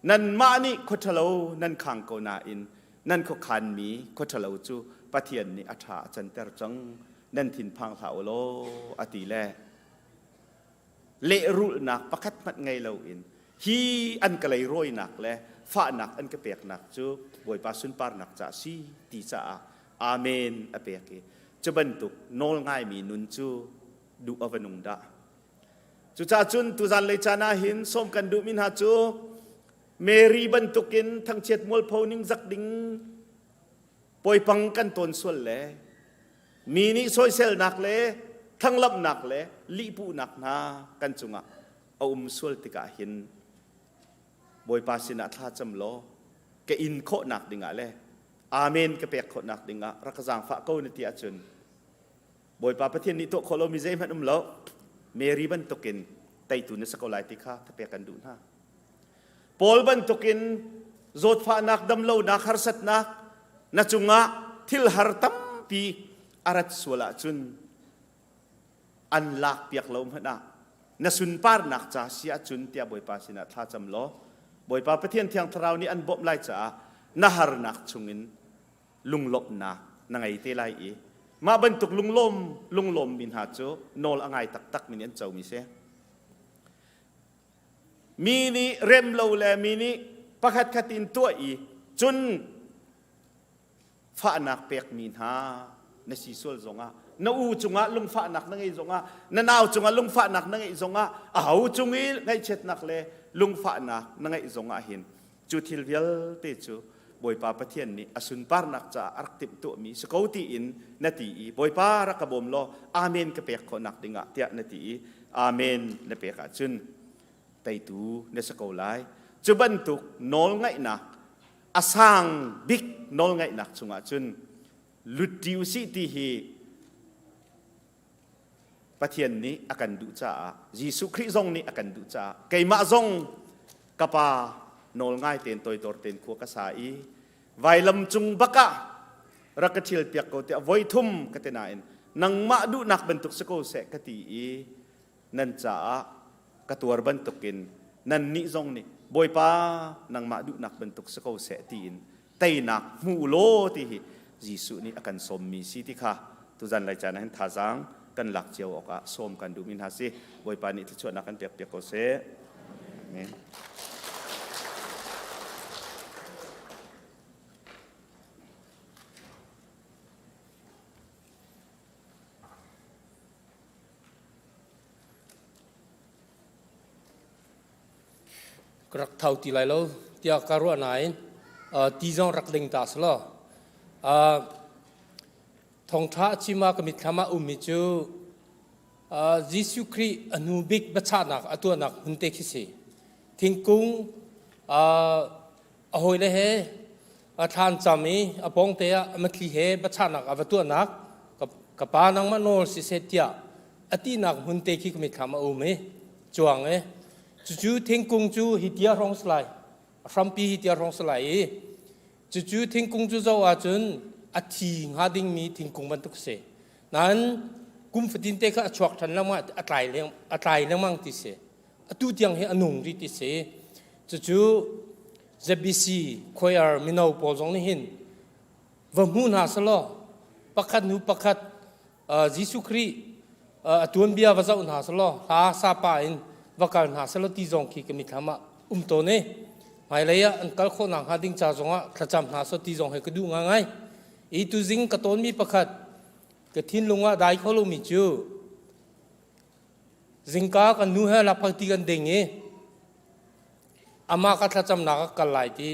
นั่นมานี่โคทะเลนั่นขังโกนาอินนั่นขคานมีโคทะเลจูประเทียนนี่อัฐาจันเตอร์จังนั่นถิ่นพังเถาโลอติแลเลรุนักประคัดมันไงเราอินฮีอันกะเลยร้อยนักและฝ้านักอันกระเปียกนักจูบอยปาสุนปาร์นักจ่าซีตีจ่าอาเมนอเปียกจะบรรทุกโนลง่ายมีนุนจูดูอวนุงดาจูจ่าจุนตุจันเลยจานาหินส้มกันดูมินหาจูเมรีบรรทุกินทั้งเจ็ดมวลพนิงจักดิงปอยปังกันตนส่วนแลมีนี่ซอยเซลนักเลยทั้งลับนักเลยลีปูนักนากันจุงะเอาส่วนติกาหินบอยปาสินาท่าจำโลแกอินโคนักดิงะเลยอาเมนกระเปียกโคนักดิงะรักษาฝากเขาในที่อาจุนบอยปาประเทศนี้โตโคโลมิเซมันโลเมรีบันตุกินไตตุนสกอลายติกาถ้าเปียกันดูนะปอลบันตุกินโจดฝานักดำโลนักฮาร์สัตนักนัจุงะทิลฮาร์ตัมปีอารัตสวลาจุนอันลักเปียกลมหน้าณสุนปาร์นักจ่าเสียจุนเตียบอยปาสินะท่าจำโลบอยปาประเทศเทียงทราวนี้อันบ่มไล่จ่านาฮาร์นักชุงินลุงลบนานังไอเตไลอีมาบรรทุกลุงลมบินหาโจโนลอ่างไงตักมินยันเจ้ามิเสมีนี่เร็มโลแลมีนี่ประคัดขัดินตัวอีจุนฝ้านักเปียกมินหาในสีส่วนจงอ่ะน้าอูจงอ่ะลุงฝ้านักนั่งไงจงอ่ะน้านาวจงอ่ะลุงฝ้านักนั่งไงจงอ่ะเอาจงอีไงเช็ดนักเลยลุงฝ้านักนั่งไงจงอ่ะเห็นจุดที่เวลเตจูบอยปาประเทศนี้อสุนปาร์นักจ่าอักติบตัวมีสกาวตีอินนาทีบอยปารักบอมโลอาเมนกระเปียกคนนักดิงะเตียนาทีอาเมนนเปียกจุนไตตูในสกาวไลจุบันตุกโนลไงนักอาสังบิ๊กโนลไงนักสุงะจุนลุดดิวสิที่ฮีประเทศนี้อาการดูจ่ายิสุคริซงนี้อาการดูจ่าไก่มาซงกะปาโนลง่ายเต็นตัวตัวเต็นขัวกษาอีไวลำจุงบักะรักชิลเปียกโกเตะไวทุ่มกเตนาอิน นังมาดูนักบรรทุกสโกเสกตีนั่นจ้ากระตัวบรรทุกินนั่นนิจงนี่บอยป้านังมาดูนักบรรทุกสโกเสตีนเตยนักมูโลที่ยิสุนี่อาการสมมีสิที่ค่ะทุจันไลจานะเห็นท่าจังกันหลักเจียวออกอะสมกันดูมินหาสิบอยป้านี่ที่ชวนนักกันเปียกเปียกโกเสเนี่ยกระเท่าที่ไรแล้วที่อาการว่าไหนที่จงรักเล่งตาสละทองท้าชิมากมิตรมามิจูยิสุครีอนุบิกบัชานักตัวนักหุ่นเตคิสีทิ้งกุ้งหอยเลยทานจามีปองเตียมัคลีเฮบัชานักตัวนักกับปานังมโนสิเสตียตีนักหุ่นเตคิกมิตรมามิจวงจู่ทิ้งกุ้งจู่ฮิตยารองสไลฟรัมปีฮิตยารองสไลจู่ทิ้งกุ้งจู่เจ้าอาจุนอาทิงหาดิ่งมีทิ้งกุ้งบรรทุกเสนั้นกุมฝดินเตะก็ชวกทันแล้วมาอัตรายเรื่องมั่งติเสตู้เตียงให้อนุงริติเสจู่เจบิซีคอยร์มินาวปอลจงนี่เห็นว่ามูนาสลอปักขัดนูปักขัดยิสุครีตัวนเบียว่าจะอุณหาสลอหาซาปาอินว่าการหาสลติจงคีกมิธรรมะตัวนี้หมายเลยอันกัลโคนังหาดิ่งจ่าจงอ่ะขจำหาสติจงให้กระดูง่ายอีตุจิงกระต้นมีประคัดกระทิ้นลงว่าได้เขาลงมีจูจิงกากันนูเฮลับพักตีกันเด้งเออามากัดขจำนักกันไหลที่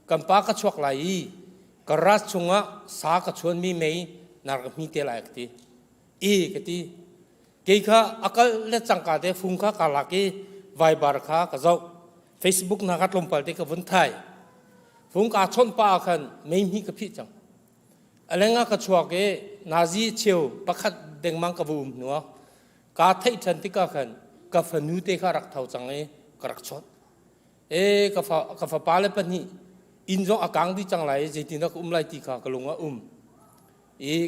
กันปากระชวกไหลกระรัชงอ่ะสากระชวนมีไม่นักมีเตลัยกตีกตีเกี่ยข้าอักเลจังกาเดฟุงข้ากาลักไวบาร์ข้ากระเจ้าเฟซบุ๊กนักลงไปเด็กกับวันไทยฟุงกาชนป้าขันไม่มีกับพี่จังอะไรงั้นก็ชัวร์เกนาซีเชียวประคัดเด้งมังกบุมนัวกาไทยทันติกาขันกับฝนูเตะรักเท่าจังกรักชดกับฝาปาเลปนี่อินจงอาการที่จังไรเจตินักไลติกากลงว่า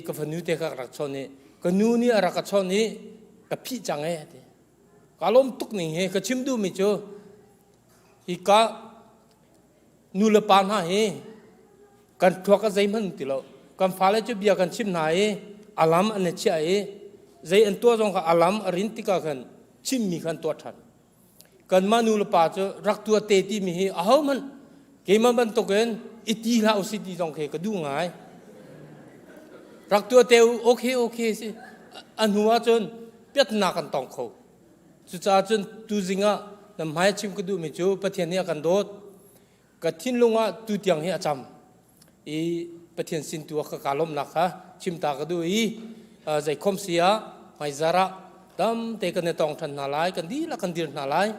กับฝนูเตะรักชดนี่กับนูนี่รักชดนี่กับพี่จังกาลมตุกนี่กับชิมดูมิจูอีกานูเลปานหากันทัวร์ก็ใจมันติโลกันฟ้าเลยจะเบียกันชิมไหนอารมณ์อันนี้เชื่อใจอันตัวจงกับอารมณ์อรินติกากันชิมมีกันตัวทันกันมานูเลปาจะรักตัวเตติมีมันเกี่ยมันตกเงินอิติลาอุสิติจงเคก็ดูง่ายรักตัวเตวโอเคสิอันหัวจนเปียดนากันตองเขาจุดจ้าจนตูจิงะนำหายชิมก็ดูมิจูประเทศนี้กันโดดกัทิ้นลงว่าตูเตียงให้อาจำประเทศสินตัวก็การล้มหนักฮะชิมตาก็ดูใจคมเสียไม่จาระดำเตกันในตองทันนาลายกันดีละกันดีนาลาย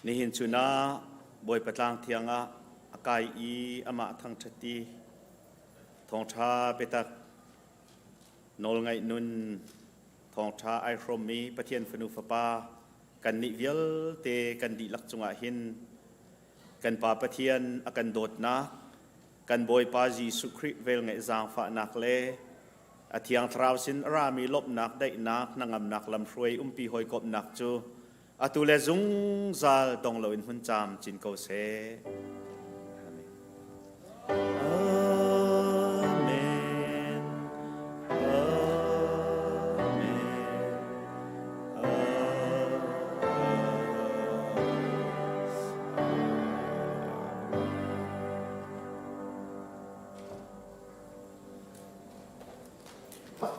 นี่เห็นชุนาบอยประตางเทียงอากายอามาทางชติทองชาเปตักนอลไงนุนทองชาไอครมมีประเทียนฟนุฟปากันนิเวลเตกันดีลักจงอาหินกันปาประเทียนอากันโดดนักกันบอยปาจีสุคริเวลไงจางฝานักเลอเทียงทราวสินรามีลบนักได้นักนังอำนักลำช่วยปีหอยกบนักจูอตุเลซุงซาลตองเราอินหุนจามจินเกาเซ